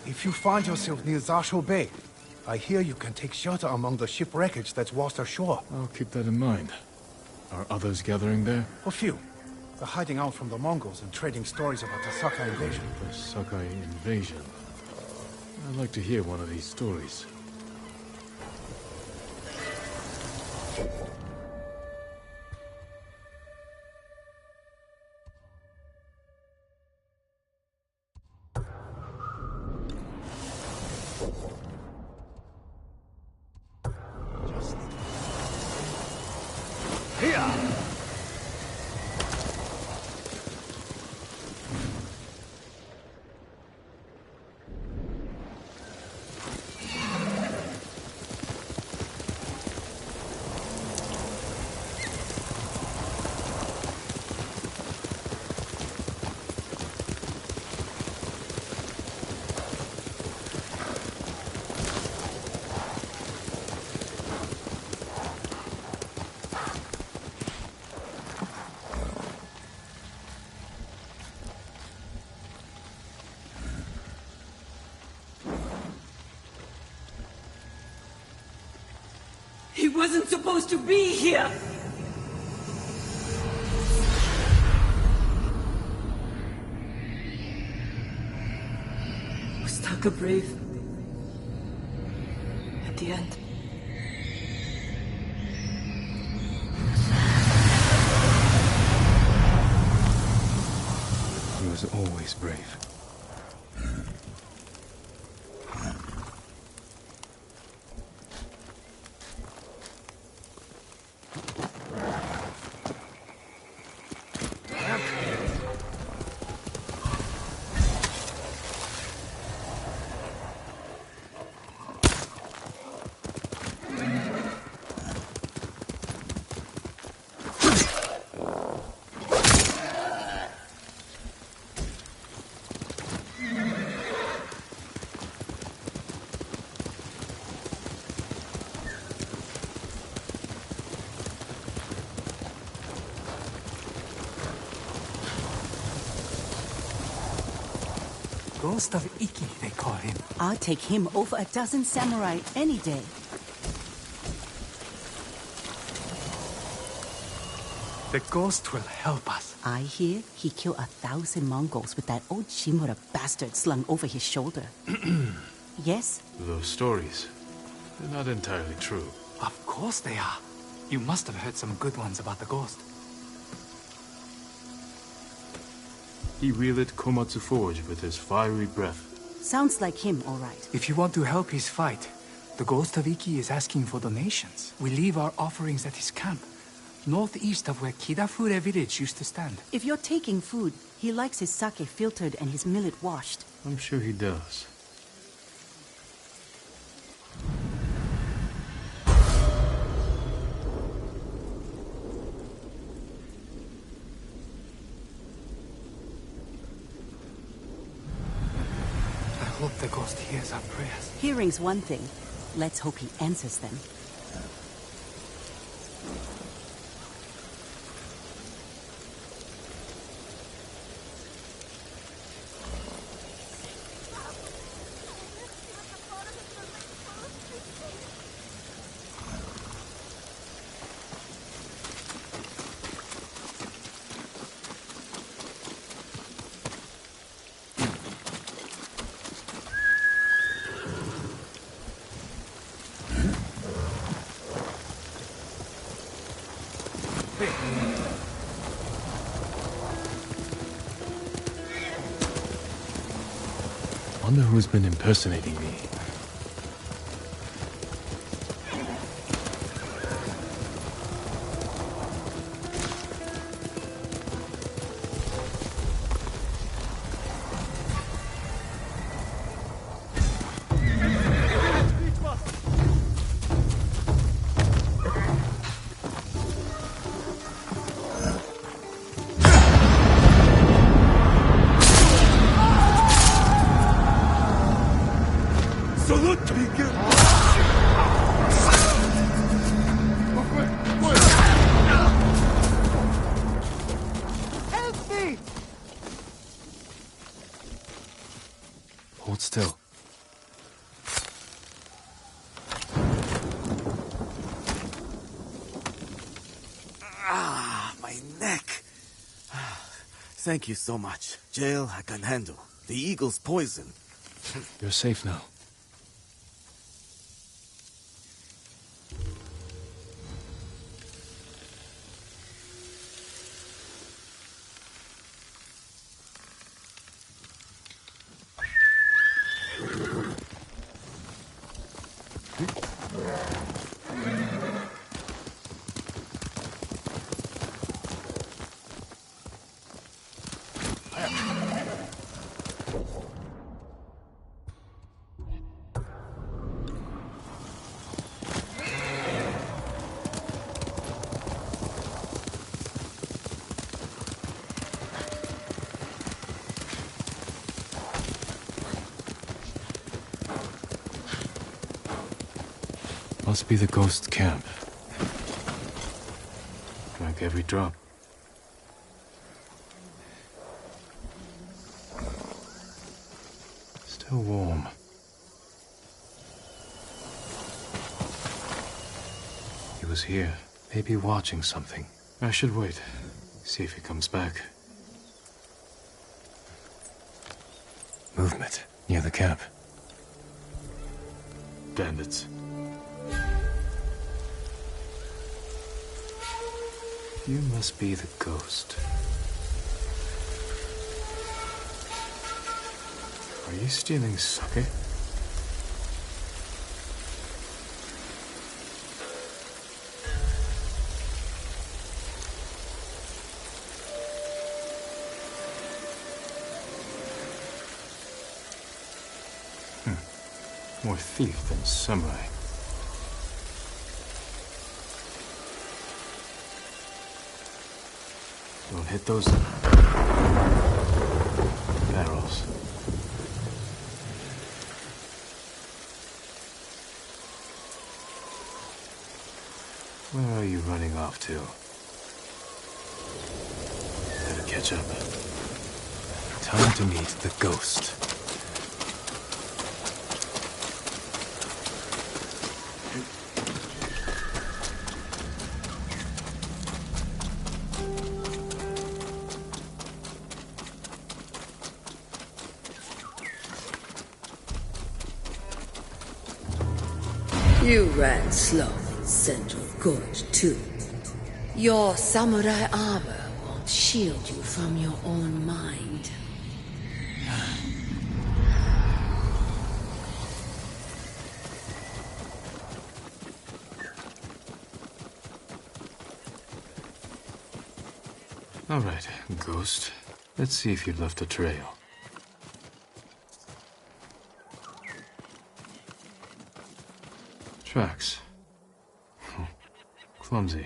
If you find yourself near Zasho Bay, I hear you can take shelter among the ship wreckage that's washed ashore.
I'll keep that in mind. Are others gathering there?
A few. They're hiding out from the Mongols and trading stories about the Sakai invasion.
The Sakai invasion. I'd like to hear one of these stories.
He wasn't supposed to be here! Was Taka brave? At the end?
He was always brave.
Ghost of Iki, they call him.
I'll take him over a dozen samurai any day.
The ghost will help us.
I hear he killed 1,000 Mongols with that old Shimura bastard slung over his shoulder. Yes?
Those stories, they're not entirely true.
Of course they are. You must have heard some good ones about the ghost.
He relit Komatsu Forge with his fiery breath.
Sounds like him, all right.
If you want to help his fight, the Ghost of Iki is asking for donations. We leave our offerings at his camp, northeast of where Kidafure village used to stand.
If you're taking food, he likes his sake filtered and his millet washed.
I'm sure he does.
I hope the ghost hears our prayers.
Hearing's one thing. Let's hope he answers them.
Wonder who's been impersonating me. Hold still.
Ah, my neck. Thank you so much. Jail, I can handle. The eagle's poison.
You're safe now. Must be the ghost camp. Drank every drop. Still warm. He was here, maybe watching something. I should wait, see if he comes back. Movement near the camp. Bandits. You must be the ghost. Are you stealing sake? More thief than samurai. Don't hit those barrels. Where are you running off to? Better catch up. Time to meet the ghost.
You ran slow in Central Gorge, too. Your samurai armor won't shield you from your own mind.
All right, Ghost. Let's see if you left a trail. Tracks. Clumsy.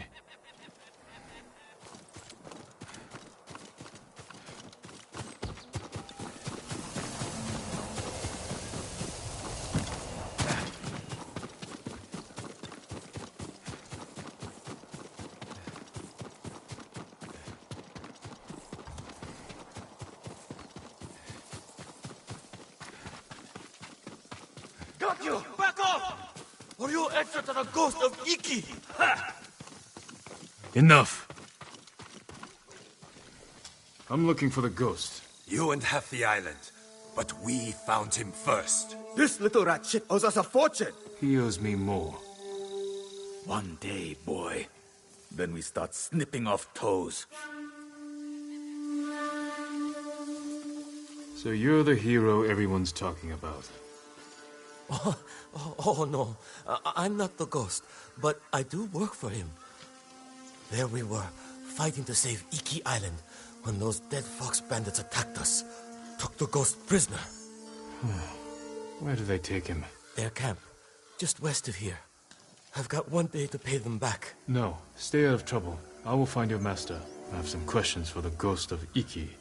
Got you! Back off! Or you'll answer to the ghost of Iki! Ha!
Enough! I'm looking for the ghost.
You and half the island, but we found him first.
This little rat shit owes us a fortune.
He owes me more.
One day, boy. Then we start snipping off toes.
So you're the hero everyone's talking about.
Oh no, I'm not the ghost, but I do work for him. There we were, fighting to save Iki Island, when those dead fox bandits attacked us. Took the ghost prisoner.
Where did they take him?
Their camp, just west of here. I've got 1 day to pay them back.
No, stay out of trouble. I will find your master. I have some questions for the ghost of Iki.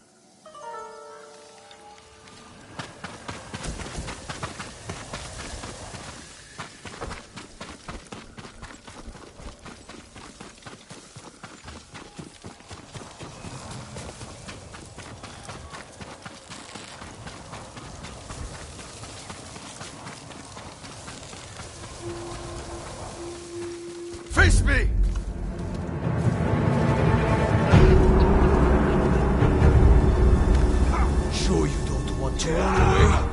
Face me!
Sure you don't want to run away?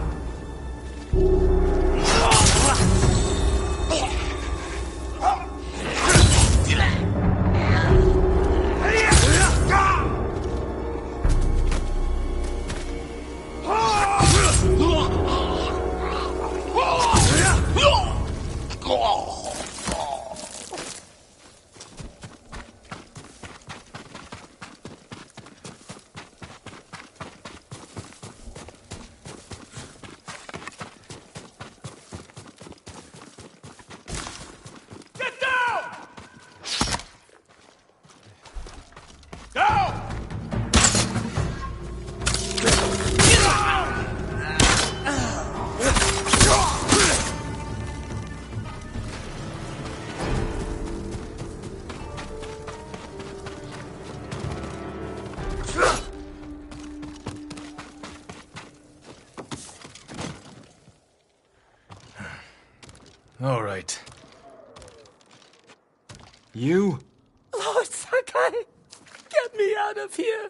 All right. You?
Lord Sakai, get me out of here.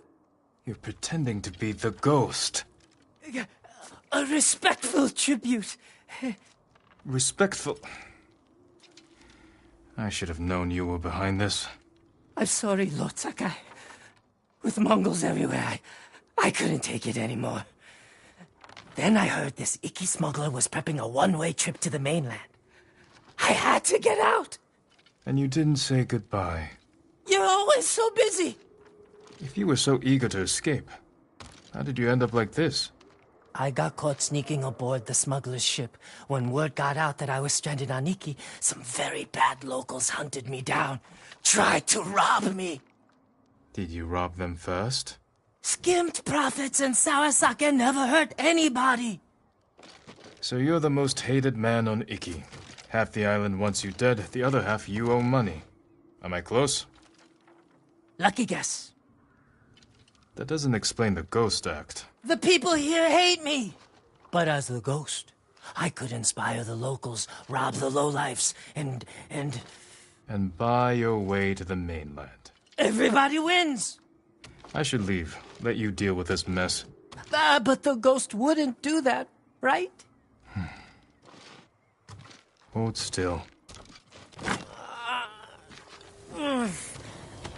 You're pretending to be the ghost.
A respectful tribute.
Respectful. I should have known you were behind this.
I'm sorry, Lord Sakai. With Mongols everywhere, I couldn't take it anymore. Then I heard this Iki smuggler was prepping a one-way trip to the mainland. I had to get out.
And you didn't say goodbye.
You're always so busy.
If you were so eager to escape, how did you end up like this?
I got caught sneaking aboard the smuggler's ship. When word got out that I was stranded on Iki, some very bad locals hunted me down. Tried to rob me.
Did you rob them first?
Skimmed profits and sour sake never hurt anybody.
So you're the most hated man on Iki. Half the island wants you dead, the other half you owe money. Am I close?
Lucky guess.
That doesn't explain the ghost act.
The people here hate me. But as the ghost, I could inspire the locals, rob the lowlifes, and...
And buy your way to the mainland.
Everybody wins.
I should leave. Let you deal with this mess.
But the ghost wouldn't do that, right?
Hold still.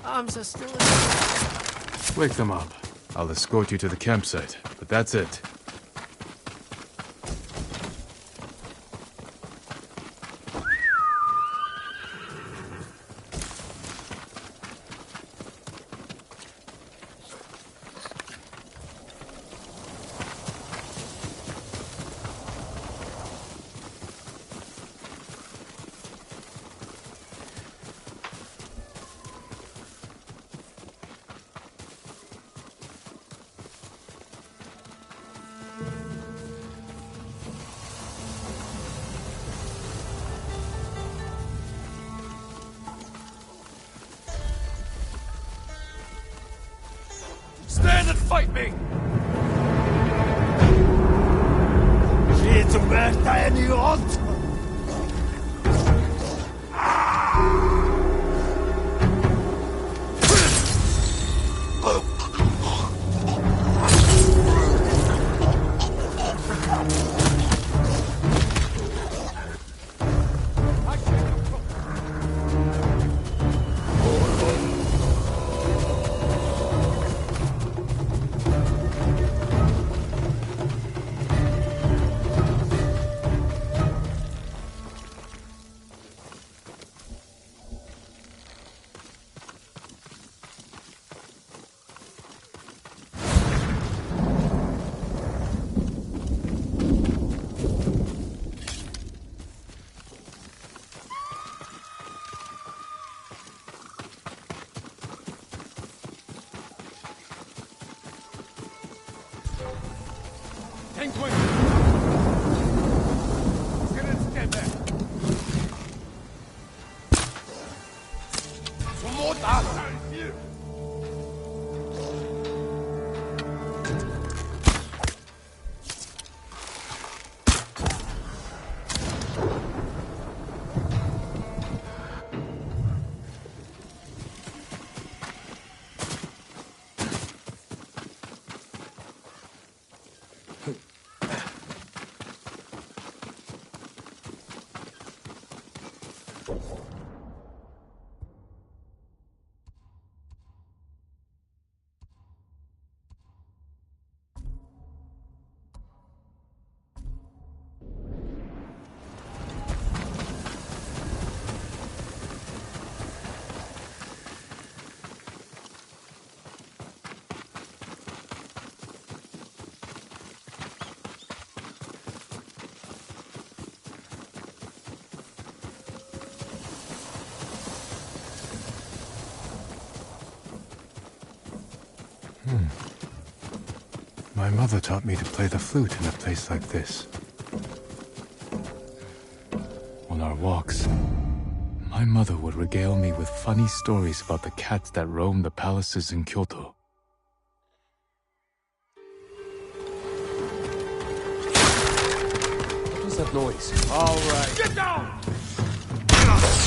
arms are still...
Wake them up. I'll escort you to the campsite, but that's it.
Stand and fight me!
Lite mer än i allt!
My mother taught me to play the flute in a place like this. On our walks, my mother would regale me with funny stories about the cats that roam the palaces in Kyoto.
What was that noise?
All right. Get down! Get down!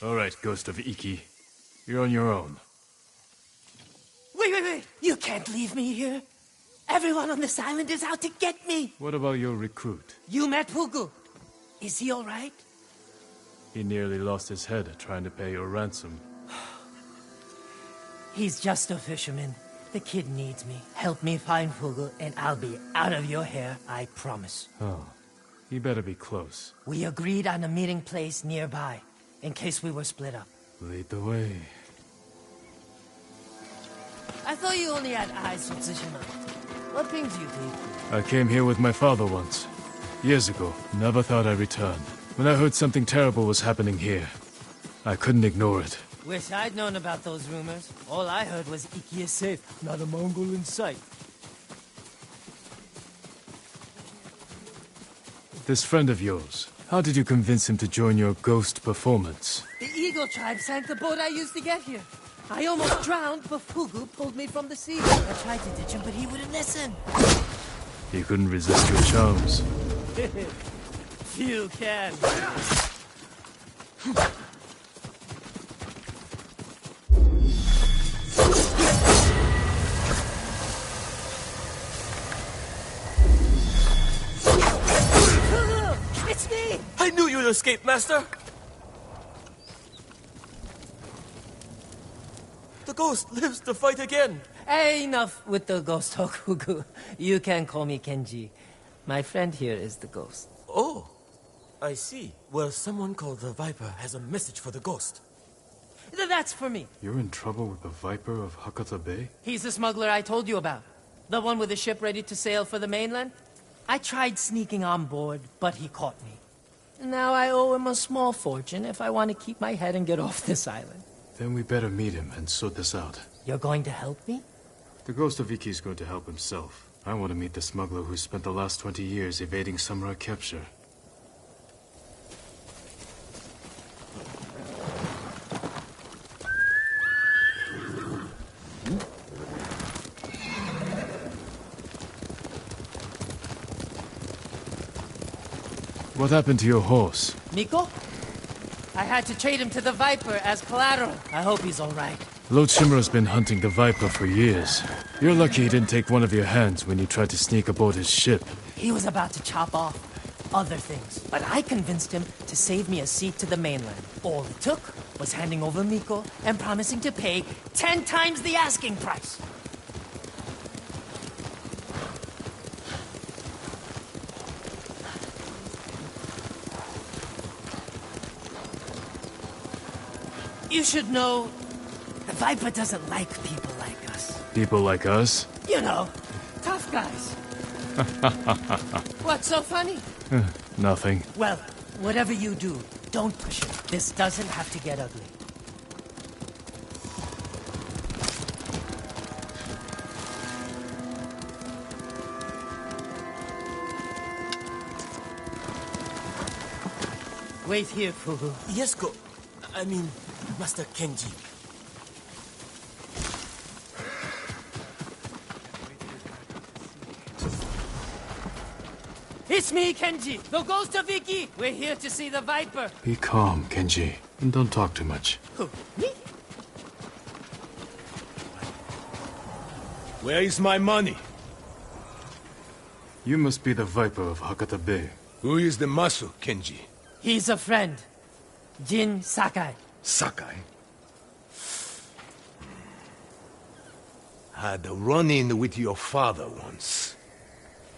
All right, Ghost of Iki. You're on your own.
Wait! You can't leave me here. Everyone on this island is out to get me.
What about your recruit?
You met Pugu. Is he all right?
He nearly lost his head trying to pay your ransom.
He's just a fisherman. The kid needs me. Help me find Pugu, and I'll be out of your hair, I promise.
Oh, he better be close.
We agreed on a meeting place nearby, in case we were split up.
Lead the way.
I thought you only had eyes for Tsushima. What brings you to Iki?
I came here with my father once. Years ago. Never thought I'd return. When I heard something terrible was happening here, I couldn't ignore it.
Wish I'd known about those rumors. All I heard was Iki is safe, not a Mongol in sight.
This friend of yours, how did you convince him to join your ghost performance?
The Eagle tribe sank the boat I used to get here. I almost drowned, but Fugu pulled me from the sea. I tried to ditch him, but he wouldn't listen.
He couldn't resist your charms.
You can. It's me!
I knew you'd escape, Master! The ghost lives to fight again!
Hey, enough with the ghost talk, Fugu. You can call me Kenji. My friend here is the ghost.
Oh, I see. Well, someone called the Viper has a message for the ghost.
That's for me.
You're in trouble with the Viper of Hakata Bay?
He's the smuggler I told you about. The one with the ship ready to sail for the mainland. I tried sneaking on board, but he caught me. Now I owe him a small fortune if I want to keep my head and get off this island.
Then we better meet him and sort this out.
You're going to help me?
The Ghost of Iki is going to help himself. I want to meet the smuggler who spent the last 20 years evading samurai capture. What happened to your horse?
Miko? I had to trade him to the Viper as collateral. I hope he's all right.
Lord Shimura's been hunting the Viper for years. You're lucky he didn't take one of your hands when you tried to sneak aboard his ship.
He was about to chop off other things, but I convinced him to save me a seat to the mainland. All it took was handing over Miko and promising to pay 10 times the asking price. You should know, the Viper doesn't like people like us.
People like us?
You know, tough guys. What's so funny?
Nothing.
Well, whatever you do, don't push it. This doesn't have to get ugly. Wait here, Fugu.
Yes, Master Kenji.
It's me, Kenji, the ghost of Iki. We're here to see the Viper.
Be calm, Kenji, and don't talk too much.
Who, me?
Where is my money?
You must be the Viper of Hakata Bay.
Who is the Masu, Kenji?
He's a friend. Jin Sakai.
Sakai? Had a run-in with your father once.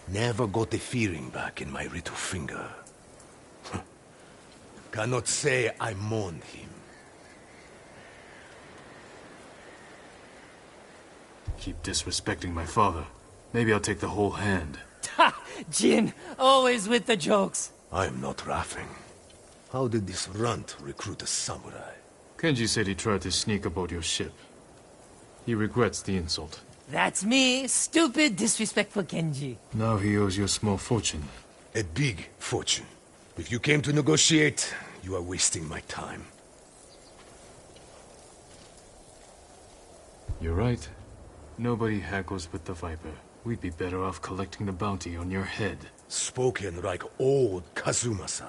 Never got the feeling back in my little finger. Cannot say I mourned him.
Keep disrespecting my father. Maybe I'll take the whole hand.
Ha! Jin, always with the jokes.
I am not laughing. How did this runt recruit a samurai?
Kenji said he tried to sneak aboard your ship. He regrets the insult.
That's me, stupid, disrespectful Kenji.
Now he owes you a small fortune.
A big fortune. If you came to negotiate, you are wasting my time.
You're right. Nobody haggles with the Viper. We'd be better off collecting the bounty on your head.
Spoken like old Kazumasa.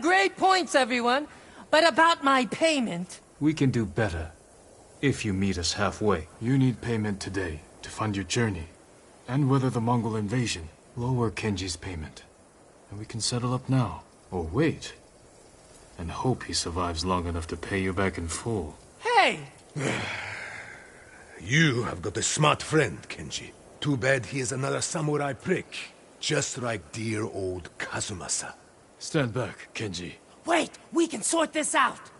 Great points, everyone. But about my payment...
We can do better. If you meet us halfway. You need payment today to fund your journey. And weather the Mongol invasion. Lower Kenji's payment. And we can settle up now. Or wait. And hope he survives long enough to pay you back in full.
Hey!
You have got a smart friend, Kenji. Too bad he is another samurai prick. Just like dear old Kazumasa.
Stand back, Kenji.
Wait! We can sort this out!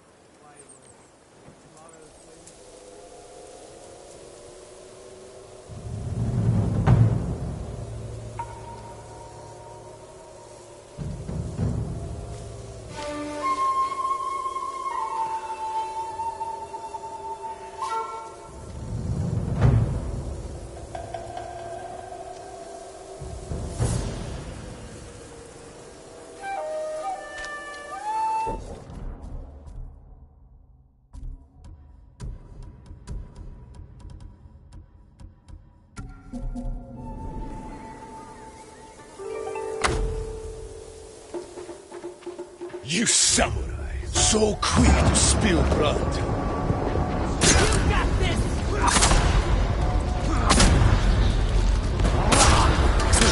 You samurai, so quick to spill blood.
You got this!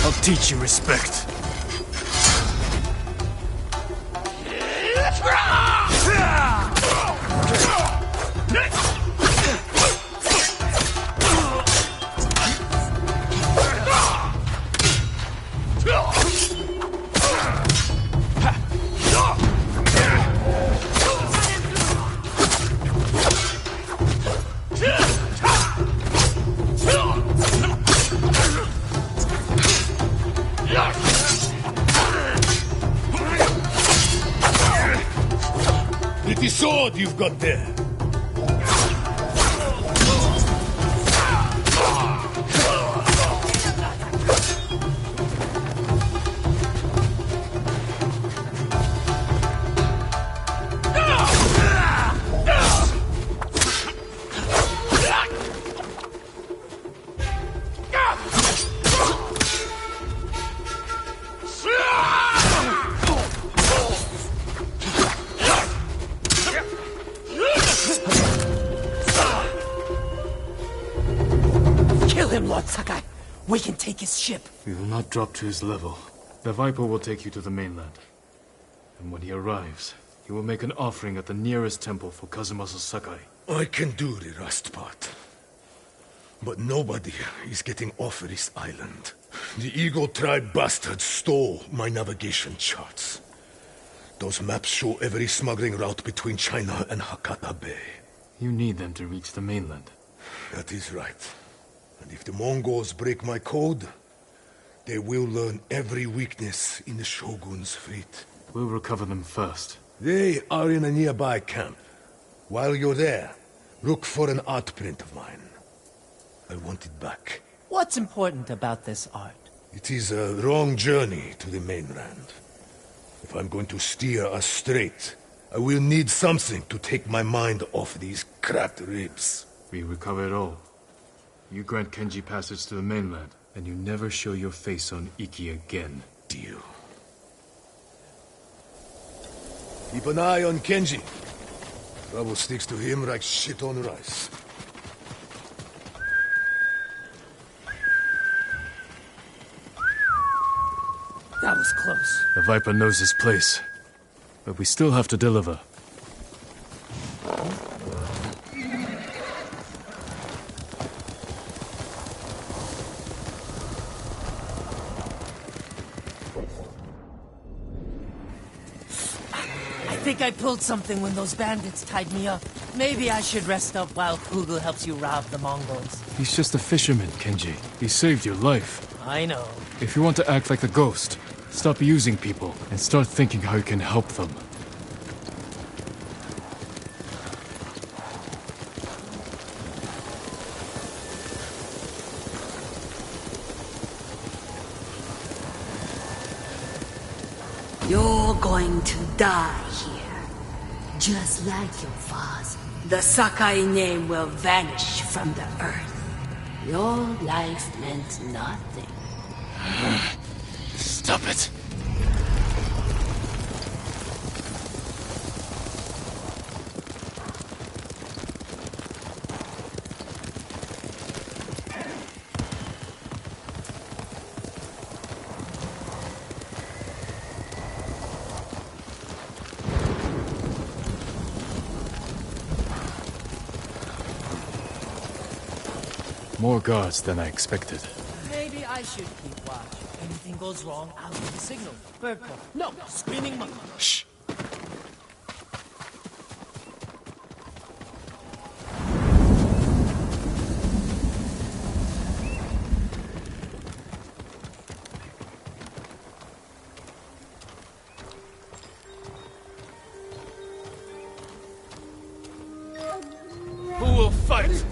I'll teach you respect.
Pretty sword you've got there.
We can take his ship.
We will not drop to his level. The Viper will take you to the mainland. And when he arrives, he will make an offering at the nearest temple for Kazumasa Sakai.
I can do the rust part. But nobody is getting off this island. The Eagle Tribe bastards stole my navigation charts. Those maps show every smuggling route between China and Hakata Bay.
You need them to reach the mainland.
That is right. And if the Mongols break my code, they will learn every weakness in the Shogun's fleet.
We'll recover them first.
They are in a nearby camp. While you're there, look for an art print of mine. I want it back.
What's important about this art?
It is a long journey to the mainland. If I'm going to steer us straight, I will need something to take my mind off these cracked ribs.
We recover it all. You grant Kenji passage to the mainland, and you never show your face on Iki again.
Deal. Keep an eye on Kenji. Trouble sticks to him like shit on rice.
That was close.
The Viper knows his place, but we still have to deliver.
I think I pulled something when those bandits tied me up. Maybe I should rest up while Kugel helps you rob the Mongols.
He's just a fisherman, Kenji. He saved your life.
I know.
If you want to act like a ghost, stop using people and start thinking how you can help them.
You're going to die here, just like your father. The Sakai name will vanish from the earth. Your life meant nothing.
Stop it. More guards than I expected.
Maybe I should keep watch. If anything goes wrong, I'll give the signal. Bird call. No, screaming monkey.
Shh.
Who will fight?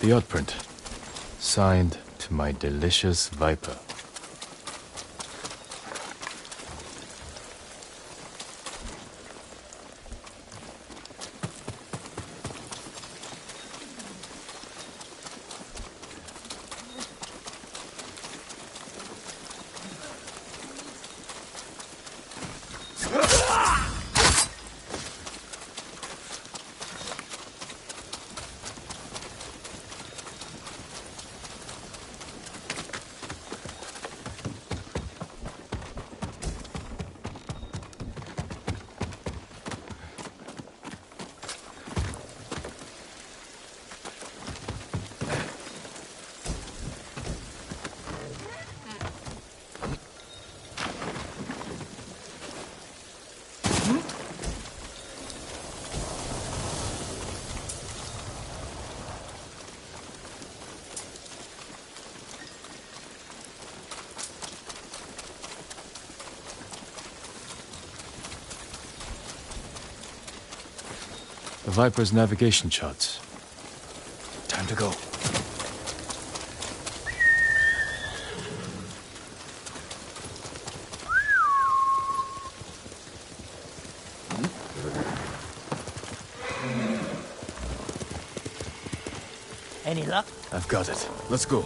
The yacht print. Signed to my delicious Viper. The Viper's navigation charts. Time to go.
Any luck?
I've got it. Let's go.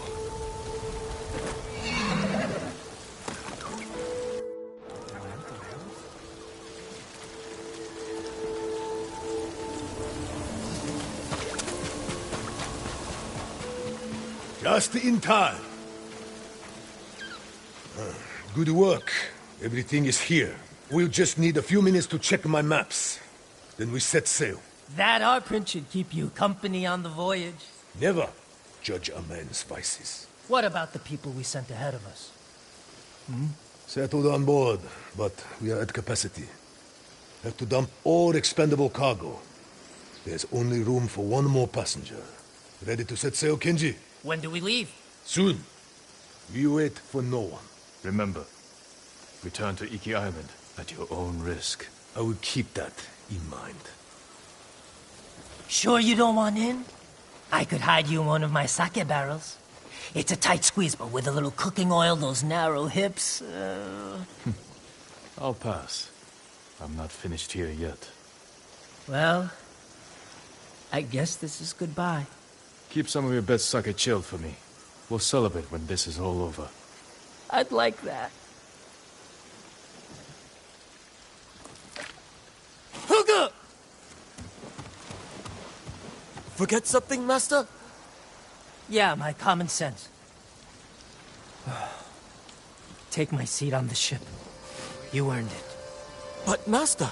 Just in time. Good work. Everything is here. We'll just need a few minutes to check my maps. Then we set sail.
That our print should keep you company on the voyage.
Never judge a man's vices.
What about the people we sent ahead of us?
Settled on board, but we are at capacity. Have to dump all expendable cargo. There's only room for one more passenger. Ready to set sail, Kenji?
When do we leave?
Soon. We wait for no one.
Remember, return to Iki Island at your own risk.
I will keep that in mind.
Sure you don't want in? I could hide you in one of my sake barrels. It's a tight squeeze, but with a little cooking oil, those narrow hips...
I'll pass. I'm not finished here yet.
Well, I guess this is goodbye.
Keep some of your best sake chilled for me. We'll celebrate when this is all over.
I'd like that. Hugo!
Forget something, Master?
Yeah, my common sense. Take my seat on the ship. You earned it.
But, Master...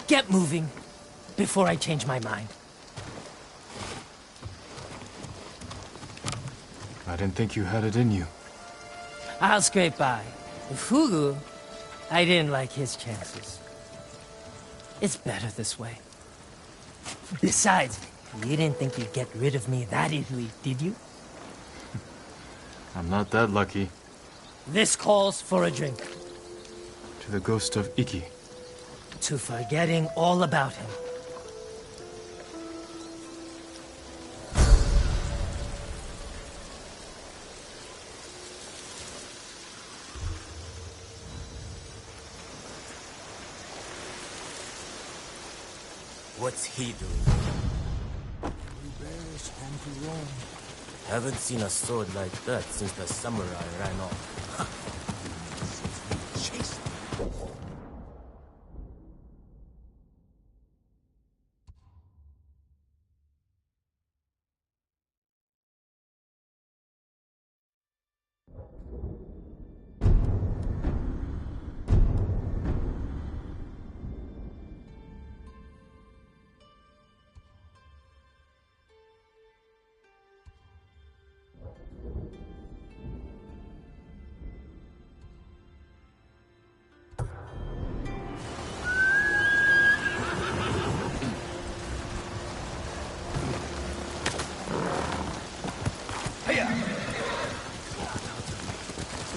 Get moving, before I change my mind.
I didn't think you had it in you.
I'll scrape by. Fugu, I didn't like his chances. It's better this way. Besides, you didn't think you'd get rid of me that easily, did you?
I'm not that lucky.
This calls for a drink.
To the ghost of Iki.
To forgetting all about him.
What's he doing? Haven't seen a sword like that since the samurai ran off. Chase.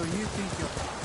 So you think you're...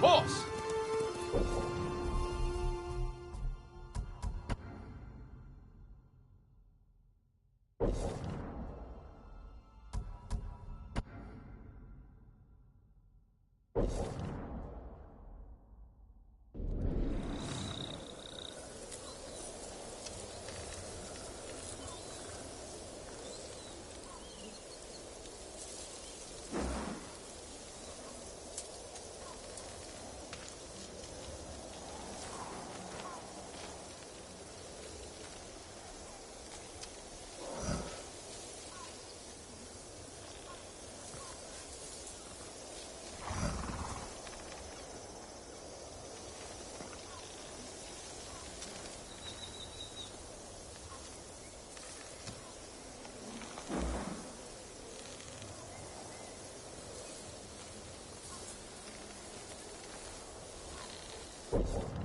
Boss!
You